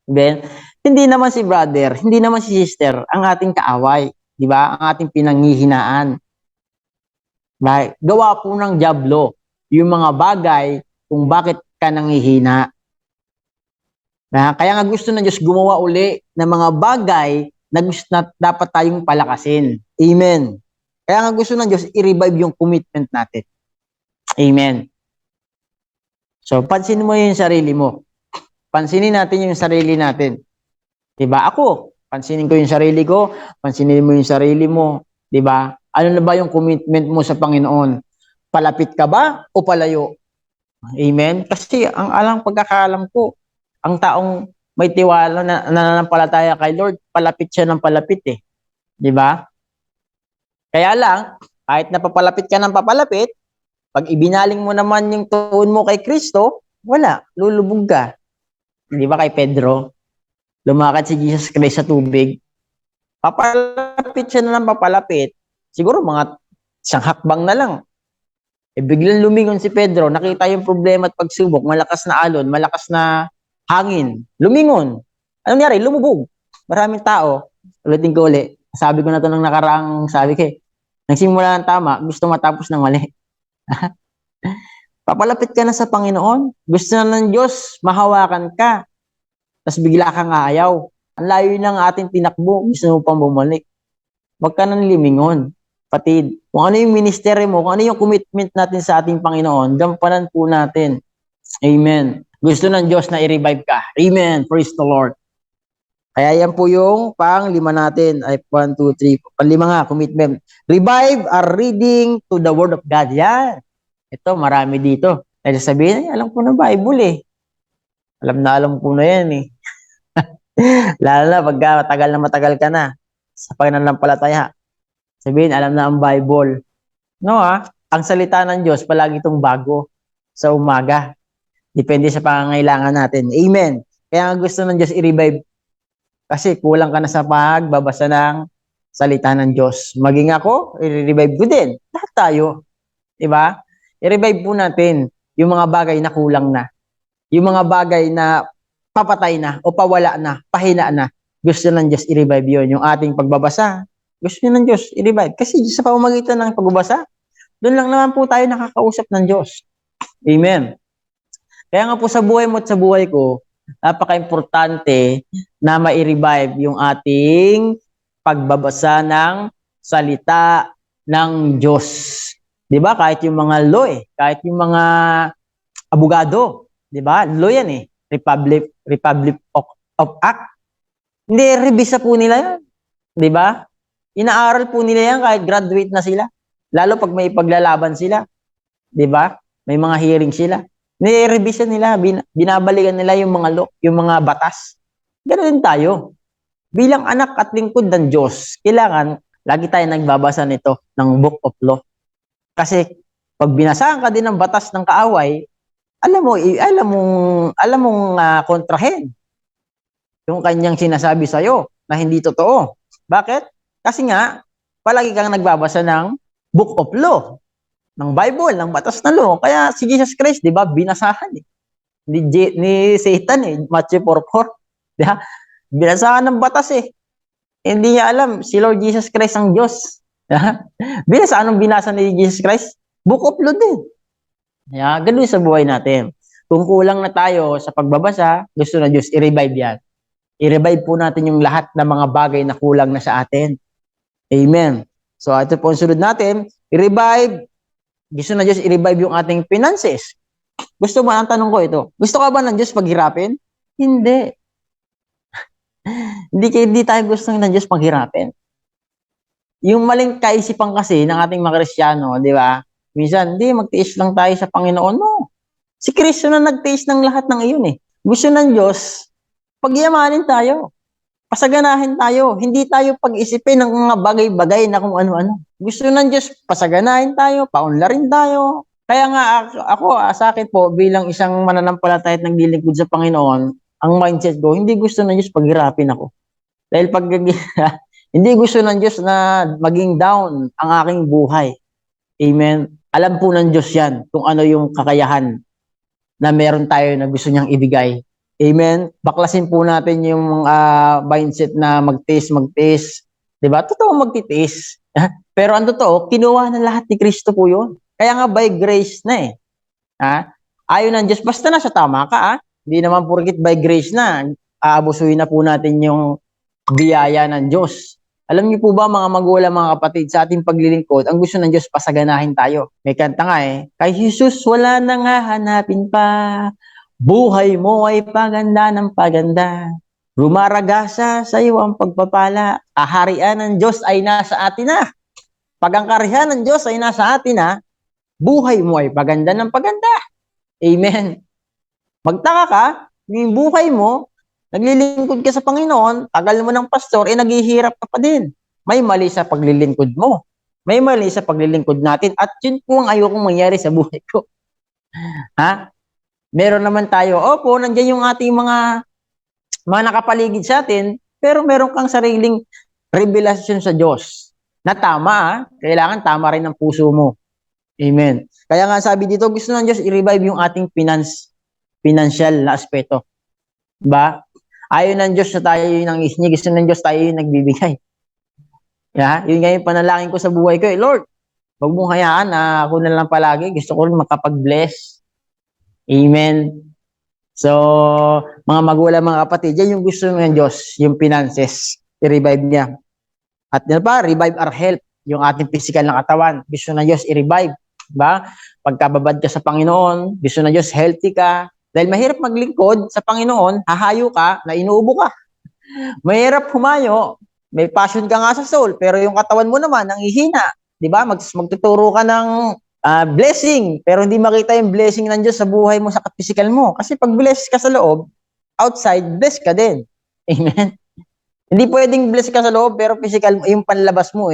Then, hindi naman si brother, hindi naman si sister ang ating kaaway. Di ba? Ang ating pinanghihinaan. Right? Gawa po ng dyablo yung mga bagay kung bakit ka nanghihina. Kaya nga gusto ng Diyos gumawa uli ng mga bagay na gusto na dapat tayong palakasin. Amen. Kaya nga gusto ng Diyos i-revive yung commitment natin. Amen. So, pansinin mo yung sarili mo. Pansinin natin yung sarili natin. Diba? Ako, pansinin ko yung sarili ko, pansinin mo yung sarili mo. Diba? Ano na ba yung commitment mo sa Panginoon? Palapit ka ba o palayo? Amen? Kasi ang alang pagkakaalam ko, ang taong may tiwala na nananampalataya kay Lord, palapit siya ng palapit eh. Di ba? Kaya lang, kahit napapalapit ka ng papalapit, pag ibinaling mo naman yung tuon mo kay Kristo, wala, lulubog ka. Di ba kay Pedro? Lumakad si Jesus Christ sa tubig. Papalapit siya na ng papalapit. Siguro mga isang hakbang na lang. Biglang lumingon si Pedro, nakita yung problema at pagsubok, malakas na alon, malakas na hangin, lumingon. Anong nangyari? Lumubog. Maraming tao, ulitin ko uli, sabi ko na ito nung nakaraang sabi ko nagsimula ng tama, gusto matapos ng mali. Papalapit ka na sa Panginoon, gusto na ng Diyos, mahawakan ka, tapos bigla kang aayaw. Ang layo ng ating tinakbo, gusto mo pang bumalik. Huwag ka nang limingon. Patid, kung ano yung ministry mo, kung ano yung commitment natin sa ating Panginoon, gampanan po natin. Amen. Gusto ng Diyos na i-revive ka. Amen. Praise the Lord. Kaya yan po yung pang-lima natin. Ay, 1, 2, 3. Pang-lima nga, commitment. Revive our reading to the Word of God. Yan. Ito, marami dito. Kaya sabihin, alam ko na Bible eh. Alam ko na yan eh. Lalo na pagka matagal ka na sa pananampalataya. Sabihin, alam na ang Bible. No ang salita ng Diyos palagi itong bago sa umaga. Depende sa pangangailangan natin. Amen. Kaya nga gusto ng Diyos i-revive. Kasi kulang ka na sa pagbabasa ng salita ng Diyos. Maging ako, i-revive ko din. Lahat tayo. Diba? I-revive po natin yung mga bagay na kulang na. Yung mga bagay na papatay na o pawala na, pahina na. Gusto ng Diyos i-revive yun. Yung ating pagbabasa, gusto niyo ng Diyos i-revive. Kasi sa pamamagitan ng pagbabasa, doon lang naman po tayo nakakausap ng Diyos. Amen. Kaya nga po sa buhay mo at sa buhay ko, napaka-importante na ma-revive yung ating pagbabasa ng salita ng Diyos. 'Di ba? Kahit yung mga law kahit yung mga abogado, 'di ba? Law yan Republic of Act. Hindi revisa po nila 'yan, 'di ba? Inaaral po nila 'yan kahit graduate na sila. Lalo pag may paglalaban sila, 'di ba? May mga hearing sila. Nire-revisa nila, binabalikan nila yung mga law, yung mga batas. Ganoon din tayo. Bilang anak at lingkod ng Diyos, kailangan lagi tayo nagbabasa nito ng Book of Law. Kasi pag binasahan ka din ng batas ng kaaway, alam mong kontrahen yung kanyang sinasabi sa iyo na hindi totoo. Bakit? Kasi nga palagi kang nagbabasa ng Book of Law, ng Bible, ng batas na law. Kaya si Jesus Christ, 'di ba, binasahan ni Satan Matthew 4:4. 'Di ba? Binasahan ng batas Hindi niya alam si Lord Jesus Christ ang Diyos. Binasa anong binasa ni Jesus Christ? Book of Law din. Kaya ganun sa buhay natin. Kung kulang na tayo sa pagbabasa, gusto na Diyos i-revive yan. I-revive po natin yung lahat ng mga bagay na kulang na sa atin. Amen. So ito po ang sunod natin, i-revive. Gusto na Diyos i-revive yung ating finances. Gusto mo, ang tanong ko ito, gusto ka ba ng Diyos paghirapin? Hindi. Hindi tayo gusto ng Diyos paghirapin. Yung maling kaisipan kasi ng ating mga Kristiyano, di ba? Minsan, hindi, magtiis lang tayo sa Panginoon. No. Si Kristo na nagtiis ng lahat ng iyon Gusto ng Diyos, pagyamanin tayo. Pasaganahin tayo. Hindi tayo pag-isipin ng mga bagay-bagay na kung ano-ano. Gusto ng Diyos, pasaganahin tayo, paunlarin tayo. Kaya nga ako, sa akin po, bilang isang mananampalataya at naglilingkod sa Panginoon, ang mindset ko, hindi gusto ng Diyos paghirapin ako. Dahil pag hindi gusto ng Diyos na maging down ang aking buhay. Amen. Alam po ng Diyos yan kung ano yung kakayahan na meron tayo na gusto niyang ibigay. Amen. Baklasin po natin yung mindset na magtiis. Diba? Totoo magtitiis. Pero ang totoo, kinuha na lahat ni Kristo po yun. Kaya nga by grace na Ayaw ng Diyos, basta nasa tama ka Hindi naman porkit by grace na, aabusuhin na po natin yung biyaya ng Diyos. Alam niyo po ba mga magulang, mga kapatid, sa ating paglilingkod, ang gusto ng Diyos pasaganahin tayo. May kanta nga kay Jesus wala nang hahanapin pa, buhay mo ay paganda ng paganda. Rumaragasa sa iyo ang pagpapala, kaharian ng Diyos ay nasa atin na. Pag ang kaharian ng Diyos ay nasa atin na, buhay mo ay paganda ng paganda. Amen. Magtaka ka, yung buhay mo, naglilingkod ka sa Panginoon, tagal mo ng pastor, naghihirap ka pa din. May mali sa paglilingkod mo. May mali sa paglilingkod natin. At yun po ang ayokong mangyari sa buhay ko. Meron naman tayo, opo, nandiyan yung ating mga nakapaligid sa atin, pero meron kang sariling revelasyon sa Diyos. Na tama, kailangan tama rin ang puso mo. Amen. Kaya nga sabi dito, gusto ng Diyos i-revive yung ating financial na aspeto. Diba? Ayaw ng Diyos na tayo yung nangis niya. Gusto ng Diyos tayo yung nagbibigay. Yun nga yung panalangin ko sa buhay ko. Lord, huwag mong hayaan na ako na lang palagi. Gusto ko rin makapag-bless. Amen. So, mga magulang, mga kapatid, yan yung gusto ng Diyos, yung finances. I-revive niya. At yan pa, revive our health. Yung ating physical na katawan. Gusto ng Diyos i-revive. Diba? Pagkababad ka sa Panginoon, gusto ng Diyos healthy ka. Dahil mahirap maglingkod sa Panginoon, hahayo ka, na inuubo ka. Mahirap humayo, may passion ka nga sa soul, pero yung katawan mo naman, nanghihina. Diba? Magtuturo ka ng blessing, pero hindi makita yung blessing ng Diyos sa buhay mo, sa physical mo. Kasi pag bless ka sa loob, outside, bless ka din. Amen? Hindi pwedeng bless ka sa loob, pero physical, yung panlabas mo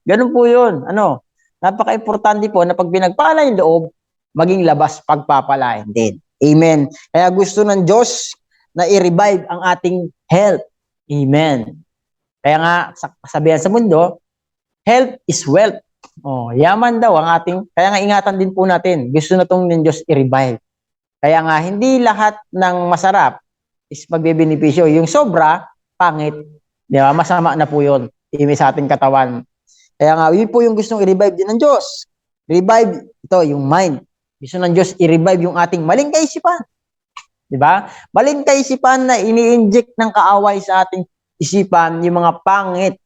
Ganun po yun. Napaka-importante po na pag pinagpala yung loob, maging labas pagpapalain din. Amen. Kaya gusto ng Diyos na i-revive ang ating health. Amen. Kaya nga, sabihan sa mundo, health is wealth. Yaman daw ang ating, kaya nga ingatan din po natin. Gusto na itong ng Diyos i-revive. Kaya nga, hindi lahat ng masarap is magbebenepisyo. Yung sobra, pangit. Di ba? Masama na po yun. Sa ating katawan. Kaya nga, yun po yung gustong i-revive din ng Diyos. Revive, ito, yung mind. Gusto ng Diyos i-revive yung ating maling kaisipan. Diba? Maling kaisipan na ini-inject ng kaaway sa ating isipan yung mga pangit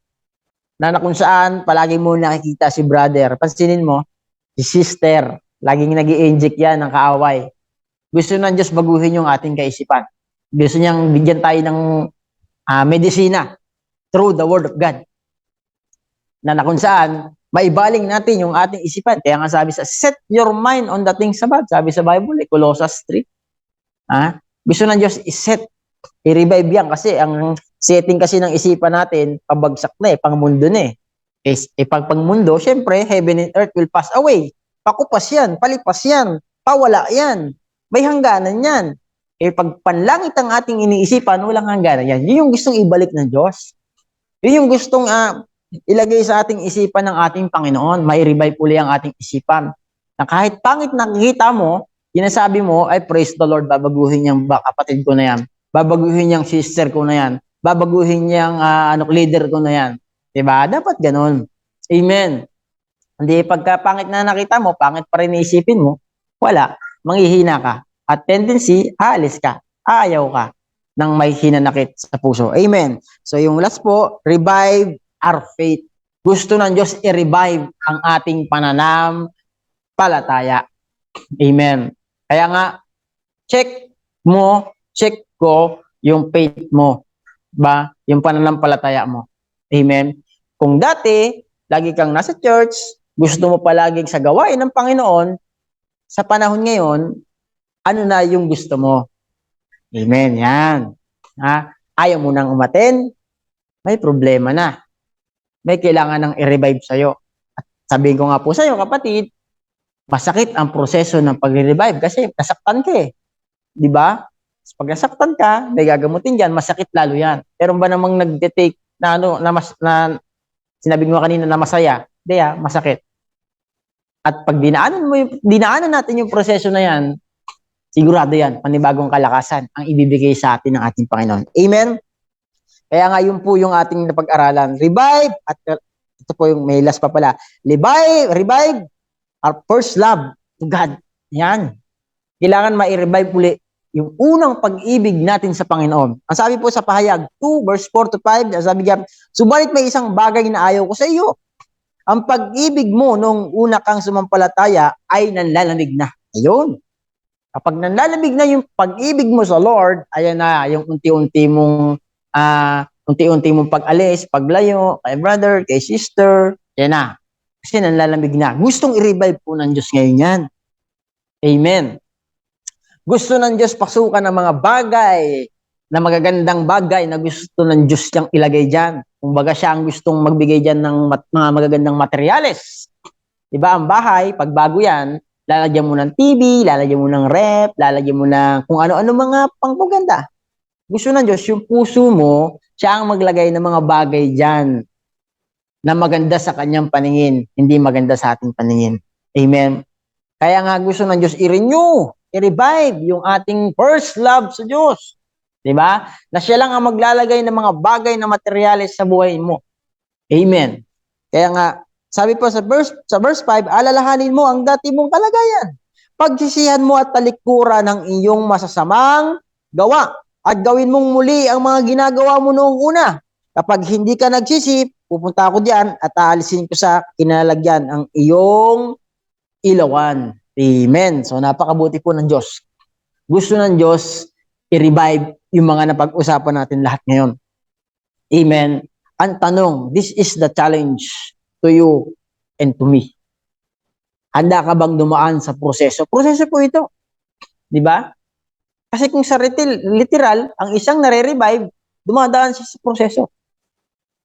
na kung saan palagi mo nakikita si brother. Pansinin mo, si sister, laging nag-i-inject yan ng kaaway. Gusto ng Diyos baguhin yung ating kaisipan. Gusto niyang bigyan tayo ng medisina through the Word of God. Na kung saan, maibaling natin yung ating isipan. Kaya nga sabi sa, set your mind on the things above. Sabi sa Bible, Colossians 3. Gusto ng Diyos i-set, i-revive yan. Kasi ang setting kasi ng isipan natin, pabagsak na pangmundo na pag pangmundo, syempre, heaven and earth will pass away. Pakupas yan, palipas yan, pawala yan. May hangganan yan. Pag panlangit ang ating iniisipan, walang hangganan yan. Yun yung gustong ibalik ng Diyos. Yun yung gustong ilagay sa ating isipan ng ating Panginoon. May revive uli ang ating isipan. Na kahit pangit nakikita mo, sinasabi mo, ay praise the Lord, babaguhin niyang kapatid ko na yan. Babaguhin niyang sister ko na yan. Babaguhin niyang leader ko na yan. Diba? Dapat ganun. Amen. Hindi pagka pangit na nakita mo, pangit pa rin isipin mo, wala. Manghihina ka. At tendency, aalis ka. Aayaw ka ng may hinanakit sa puso. Amen. So yung last po, revive our faith. Gusto ng Diyos i-revive ang ating pananampalataya. Amen. Kaya nga, check ko yung faith mo. Ba? Yung pananampalataya mo. Amen. Kung dati, lagi kang nasa church, gusto mo palaging sa gawain ng Panginoon, sa panahon ngayon, ano na yung gusto mo? Amen. Yan. Ayaw mo nang umaten, may problema na. May kailangan ng i-revive sa'yo. At sabihin ko nga po sa'yo, kapatid, masakit ang proseso ng pag-revive kasi nasaktan ka Di ba? Pag nasaktan ka, may gagamutin dyan, masakit lalo yan. Pero ba namang nag-detect na sinabi mo kanina na masaya? Hindi masakit. At pag dinaanan natin yung proseso na yan, sigurado yan, panibagong kalakasan ang ibibigay sa atin ng ating Panginoon. Amen? Kaya nga yun po yung ating napag-aralan. Revive, at ito po yung may last pa pala. Revive our first love to God. Yan. Kailangan ma-revive uli yung unang pag-ibig natin sa Panginoon. Ang sabi po sa pahayag 2 verse 4 to 5, sabi niya, subalit may isang bagay na ayaw ko sa iyo. Ang pag-ibig mo nung una kang sumampalataya ay nanlalamig na. Ayun. Kapag nanlalamig na yung pag-ibig mo sa Lord, ayan na yung unti-unti mong pag-alis, paglayo, kay brother, kay sister, yan na. Kasi nanlalamig na. Gustong i-revive po ng Diyos ngayon yan. Amen. Gusto ng Diyos pasukan ng mga bagay, na magagandang bagay na gusto ng Diyos niyang ilagay dyan. Kumbaga siya ang gustong magbigay dyan ng mga magagandang materyales. Diba? Ang bahay, pag bago yan, lalagyan mo ng TV, lalagyan mo ng rep, lalagyan mo ng kung ano-ano mga pangpaganda. Gusto ng Diyos, yung puso mo, siya ang maglagay ng mga bagay dyan na maganda sa kanyang paningin, hindi maganda sa ating paningin. Amen. Kaya nga gusto ng Diyos i-renew, i-revive yung ating first love sa Diyos. Diba? Na siya lang ang maglalagay ng mga bagay na materyales sa buhay mo. Amen. Kaya nga, sabi po sa verse 5, alalahanin mo ang dati mong kalagayan. Pagsisihan mo at talikuran ng iyong masasamang gawa. At gawin mong muli ang mga ginagawa mo noong una. Kapag hindi ka nagsisi, pupunta ako diyan at aalisin ko sa kinalagyan ang iyong ilawan. Amen. So napakabuti po ng Diyos. Gusto ng Diyos i-revive yung mga napag-usapan natin lahat ngayon. Amen. Ang tanong, this is the challenge to you and to me. Handa ka bang dumaan sa proseso? Proseso po ito. Di ba? Kasi kung sa literal, ang isang nare-revive, dumadaan siya sa proseso.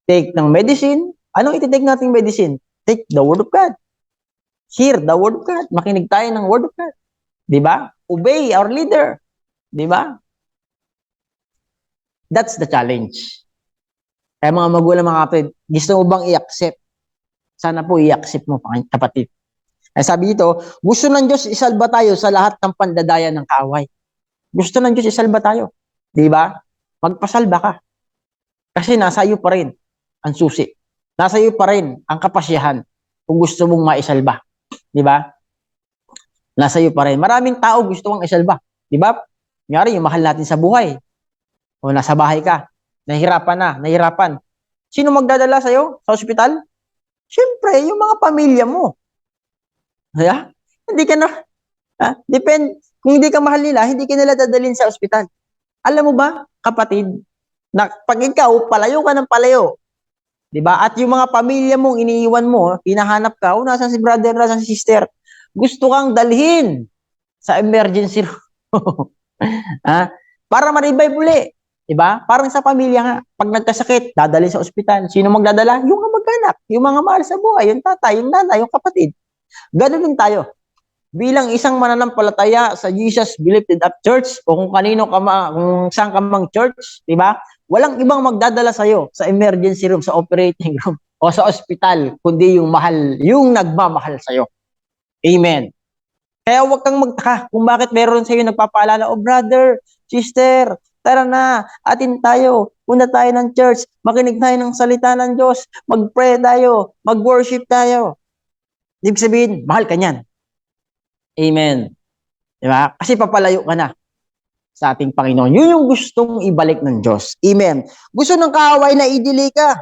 Take ng medicine. Anong iti-take nating medicine? Take the Word of God. Hear the Word of God. Makinig tayo ng Word of God. Di ba? Obey our leader. Di ba? That's the challenge. Kaya mga magulang, mga kapatid, gusto mo bang i-accept? Sana po i-accept mo, kapatid. Kaya sabi dito, gusto ng Diyos isalba tayo sa lahat ng pandadaya ng kaaway. Gusto ng Diyos isalba tayo. Di ba? Magpasalba ka. Kasi nasa iyo pa rin ang susi. Nasa iyo pa rin ang kapasyahan kung gusto mong maisalba. Di ba? Nasa iyo pa rin. Maraming tao gusto mong isalba. Di ba? Ngayari, yung mahal natin sa buhay. O nasa bahay ka. Nahirapan. Sino magdadala sa'yo sa ospital? Siyempre, yung mga pamilya mo. Kaya, hindi ka na, kung hindi ka mahal nila, hindi ka nila dadalhin sa ospital. Alam mo ba, kapatid, na pag ikaw, palayo ka ng palayo, di ba? At yung mga pamilya mong iniiwan mo, hinahanap ka, nasan si brother, nasan si sister, gusto kang dalhin sa emergency room. Para ma-revive uli. Diba? Parang sa pamilya nga, pag nagkasakit, dadalhin sa ospital. Sino magdadala? Yung kamag-anak, yung mga mahal sa buhay, yung tatay, yung nanay, yung kapatid. Ganun din tayo. Bilang isang mananampalataya sa Jesus Believed Up Church o kung kanino ka kung saan ka mang church, di ba? Walang ibang magdadala sa iyo sa emergency room, sa operating room o sa ospital kundi yung mahal, yung nagmamahal sa iyo. Amen. Kaya huwag kang magtaka kung bakit meron sa iyo nagpapaalala, "Oh brother, sister, tara na, atin tayo, punta tayo ng church, makinig tayo ng salita ng Diyos, mag-pray tayo, mag-worship tayo." Ibig sabihin, mahal ka niyan. Amen. Diba? Kasi papalayo ka na sa ating Panginoon. Yun yung gustong ibalik ng Diyos. Amen. Gusto ng kaaway na i-delay ka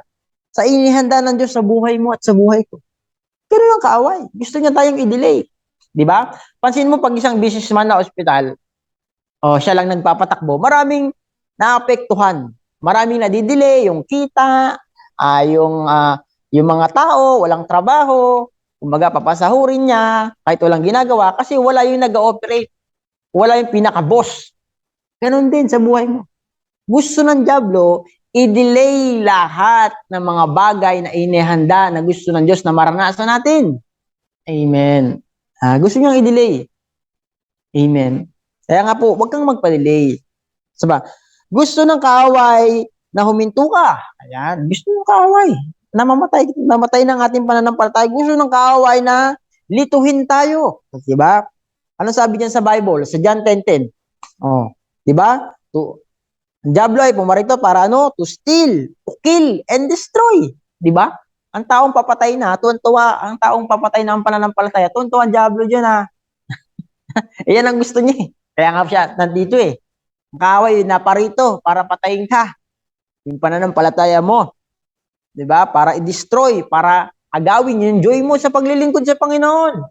sa inihanda ng Diyos sa buhay mo at sa buhay ko. Pero yung kaaway, gusto niya tayong i-delay. Diba? Pansin mo pag isang businessman na ospital, siya lang nagpapatakbo, maraming naapektuhan. Maraming nadidelay, yung kita, yung mga tao, walang trabaho, kumbaga papasahurin niya, kahit walang ginagawa, kasi wala yung nag-ooperate, wala yung pinaka-boss. Ganon din sa buhay mo. Gusto ng diablo, i-delay lahat ng mga bagay na inihanda na gusto ng Diyos na maranasan natin. Amen. Gusto niyang i-delay. Amen. Kaya nga po, huwag kang magpa-delay. Diba? Gusto ng kaaway na huminto ka. Ayan, gusto ng kaaway na mamatay ng ating pananampalataya. Gusto ng kaaway na lituhin tayo. Diba? Ano sabi niyan sa Bible? Sa John 10:10. Diba? Ang diablo ay pumarito para to steal, to kill, and destroy. Diba? Ang taong papatay na, tuwan-tuwa, ang taong papatay na ang pananampalataya, tuwan-tuwa ang diablo dyan Iyan ang gusto niya Kaya nga siya nandito Ang kaaway naparito para patayin ka. Yung pananampalataya mo. 'Di ba? Para i-destroy, para agawin yung joy mo sa paglilingkod sa Panginoon.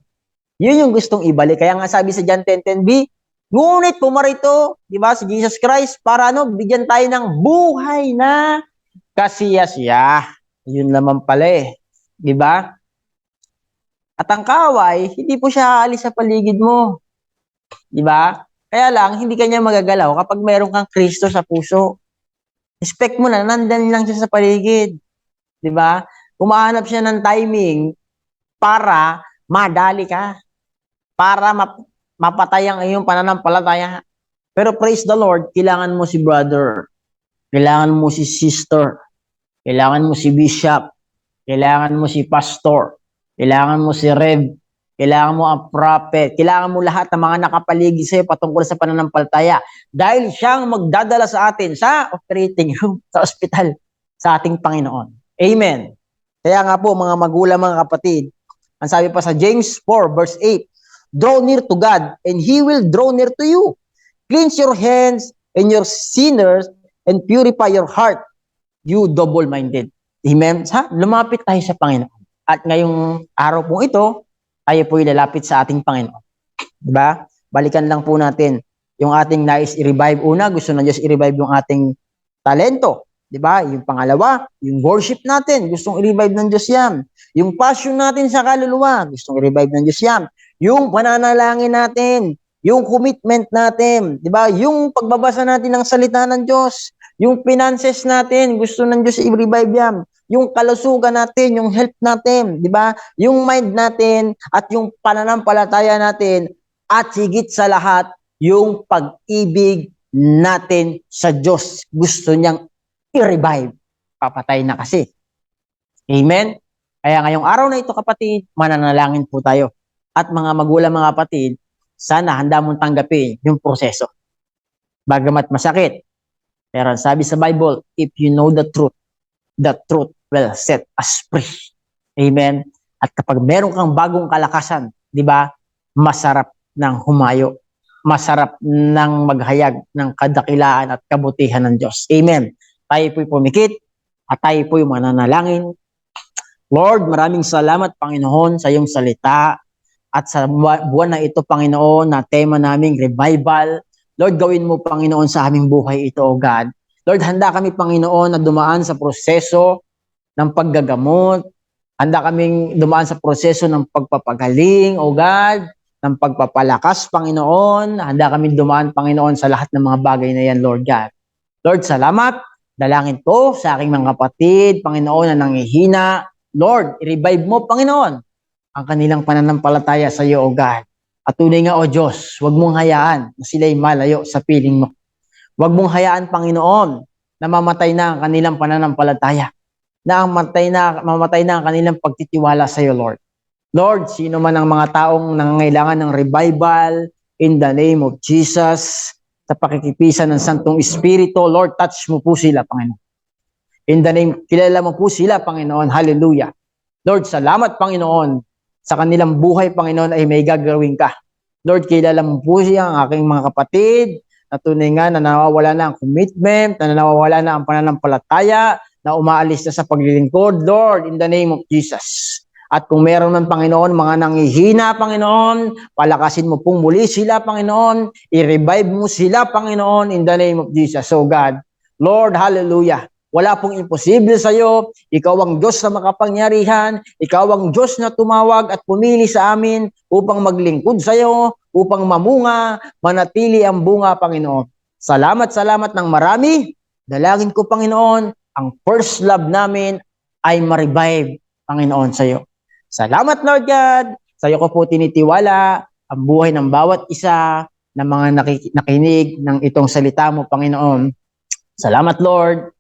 Yun yung gustong ibalik. Kaya nga sabi sa John 10:10b, ngunit pumarito, 'di ba, si Jesus Christ para bigyan tayo ng buhay na kasiyasiya. Yun naman pala 'di ba? At ang kaaway, hindi po siya aalis sa paligid mo. 'Di ba? Kaya lang, hindi kanya magagalaw kapag meron kang Kristo sa puso. Expect mo na, nandyan lang siya sa paligid. Diba? Umahanap siya ng timing para madali ka. Para mapatay ang iyong pananampalataya. Pero praise the Lord, kailangan mo si brother. Kailangan mo si sister. Kailangan mo si bishop. Kailangan mo si pastor. Kailangan mo si rev. Kailangan mo ang prophet. Kailangan mo lahat ng mga nakapaligid sa'yo patungkol sa pananampalataya. Dahil siyang magdadala sa atin sa operating room, sa ospital, sa ating Panginoon. Amen. Kaya nga po, mga magulang, mga kapatid, ang sabi pa sa James 4 verse 8, draw near to God and He will draw near to you. Cleanse your hands and your sinners and purify your heart, you double-minded. Amen. Lumapit tayo sa Panginoon. At ngayong araw pong ito, tayo po ilalapit sa ating Panginoon. Diba? Balikan lang po natin yung ating nais i-revive. Una, gusto ng Diyos i-revive yung ating talento. Diba? Yung pangalawa, yung worship natin. Gustong i-revive ng Diyos yan. Yung passion natin sa kaluluwa. Gustong i-revive ng Diyos yan. Yung pananalangin natin. Yung commitment natin. Diba? Yung pagbabasa natin ng salita ng Diyos. Yung finances natin. Gusto ng Diyos i-revive yan. Yung kalusugan natin, yung health natin, di ba? Yung mind natin at yung pananampalataya natin at higit sa lahat, yung pag-ibig natin sa Diyos. Gusto niyang i-revive. Papatay na kasi. Amen? Kaya ngayong araw na ito, kapatid, mananalangin po tayo. At mga magulang, mga kapatid, sana handa mong tanggapin yung proseso. Bagamat masakit. Pero sabi sa Bible, if you know the truth will set us free. Amen? At kapag meron kang bagong kalakasan, di ba, masarap ng humayo. Masarap ng maghayag ng kadakilaan at kabutihan ng Diyos. Amen? tayo po'y pumikit at tayo po'y mananalangin. Lord, maraming salamat, Panginoon, sa iyong salita at sa buwan na ito, Panginoon, na tema naming revival. Lord, gawin mo, Panginoon, sa aming buhay ito, O God. Lord, handa kami, Panginoon, na dumaan sa proseso ng paggagamot. Handa kaming dumaan sa proseso ng pagpapagaling, O God, ng pagpapalakas, Panginoon. Handa kaming dumaan, Panginoon, sa lahat ng mga bagay na yan, Lord God. Lord, salamat. Dalangin po sa aking mga kapatid, Panginoon, na nangihina. Lord, i-revive mo, Panginoon, ang kanilang pananampalataya sa iyo, O God. At tunay nga, O Diyos, huwag mong hayaan na sila'y malayo sa piling mo. Huwag mong hayaan, Panginoon, na mamatay na ang kanilang pananampalataya, na mamatay na ang kanilang pagtitiwala sa iyo, Lord. Lord, sino man ang mga taong nangangailangan ng revival, in the name of Jesus, sa pakikipisan ng Santong Espiritu, Lord, touch mo po sila, Panginoon. In the name, kilala mo po sila, Panginoon. Hallelujah. Lord, salamat, Panginoon. Sa kanilang buhay, Panginoon, ay may gagawin ka. Lord, kilala mo po siya, ang aking mga kapatid, na tunay nga na nawawala na ang commitment, na nawawala na ang pananampalataya, na umaalis na sa paglilingkod. Lord, in the name of Jesus. At kung meron man, Panginoon, mga nanghihina, Panginoon, palakasin mo pong muli sila, Panginoon. I-revive mo sila, Panginoon, in the name of Jesus. So God, Lord, hallelujah. Wala pong imposible sa iyo. Ikaw ang Diyos na makapangyarihan. Ikaw ang Diyos na tumawag at pumili sa amin upang maglingkod sa iyo, upang mamunga, manatili ang bunga, Panginoon. Salamat ng marami. Dalangin ko, Panginoon, ang first love namin ay ma-revive, Panginoon, sa iyo. Salamat, Lord God. Sa iyo ko po tinitiwala ang buhay ng bawat isa ng mga nakinig ng itong salita mo, Panginoon. Salamat, Lord.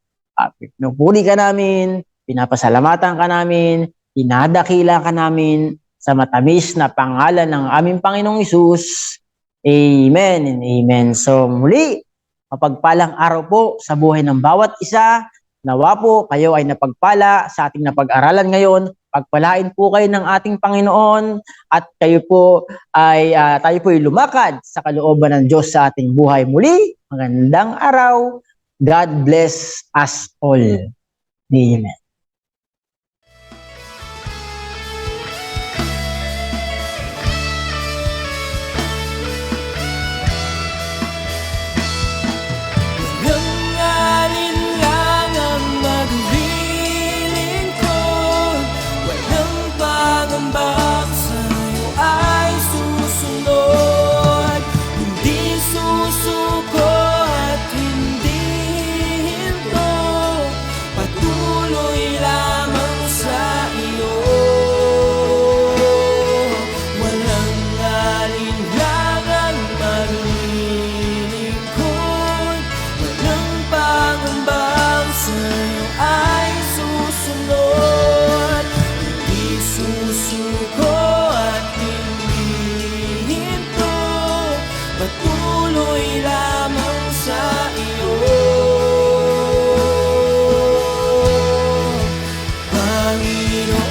Pinupuri ka namin, pinapasalamatan ka namin, dinadakila ka namin sa matamis na pangalan ng aming Panginoong Hesus. Amen and amen. So muli, mapagpalang araw po sa buhay ng bawat isa. Nawa po kayo ay napagpala sa ating napag-aralan ngayon. Pagpalain po kayo ng ating Panginoon at kayo po ay tayo po ay lumakad sa kalooban ng Diyos sa ating buhay. Muli, magandang araw. God bless us all. Amen. Walang alinlangang maglilingkod, walang pangambang sa'yo ay susunod. Hindi susuko at hindi hinto, patuloy lamang sa iyo. Walang alinlangang maglilingkod, walang pangambang sa'yo ay susunod. Hindi susuko at hindi hinto, patuloy lamang sa iyo. Panginoon,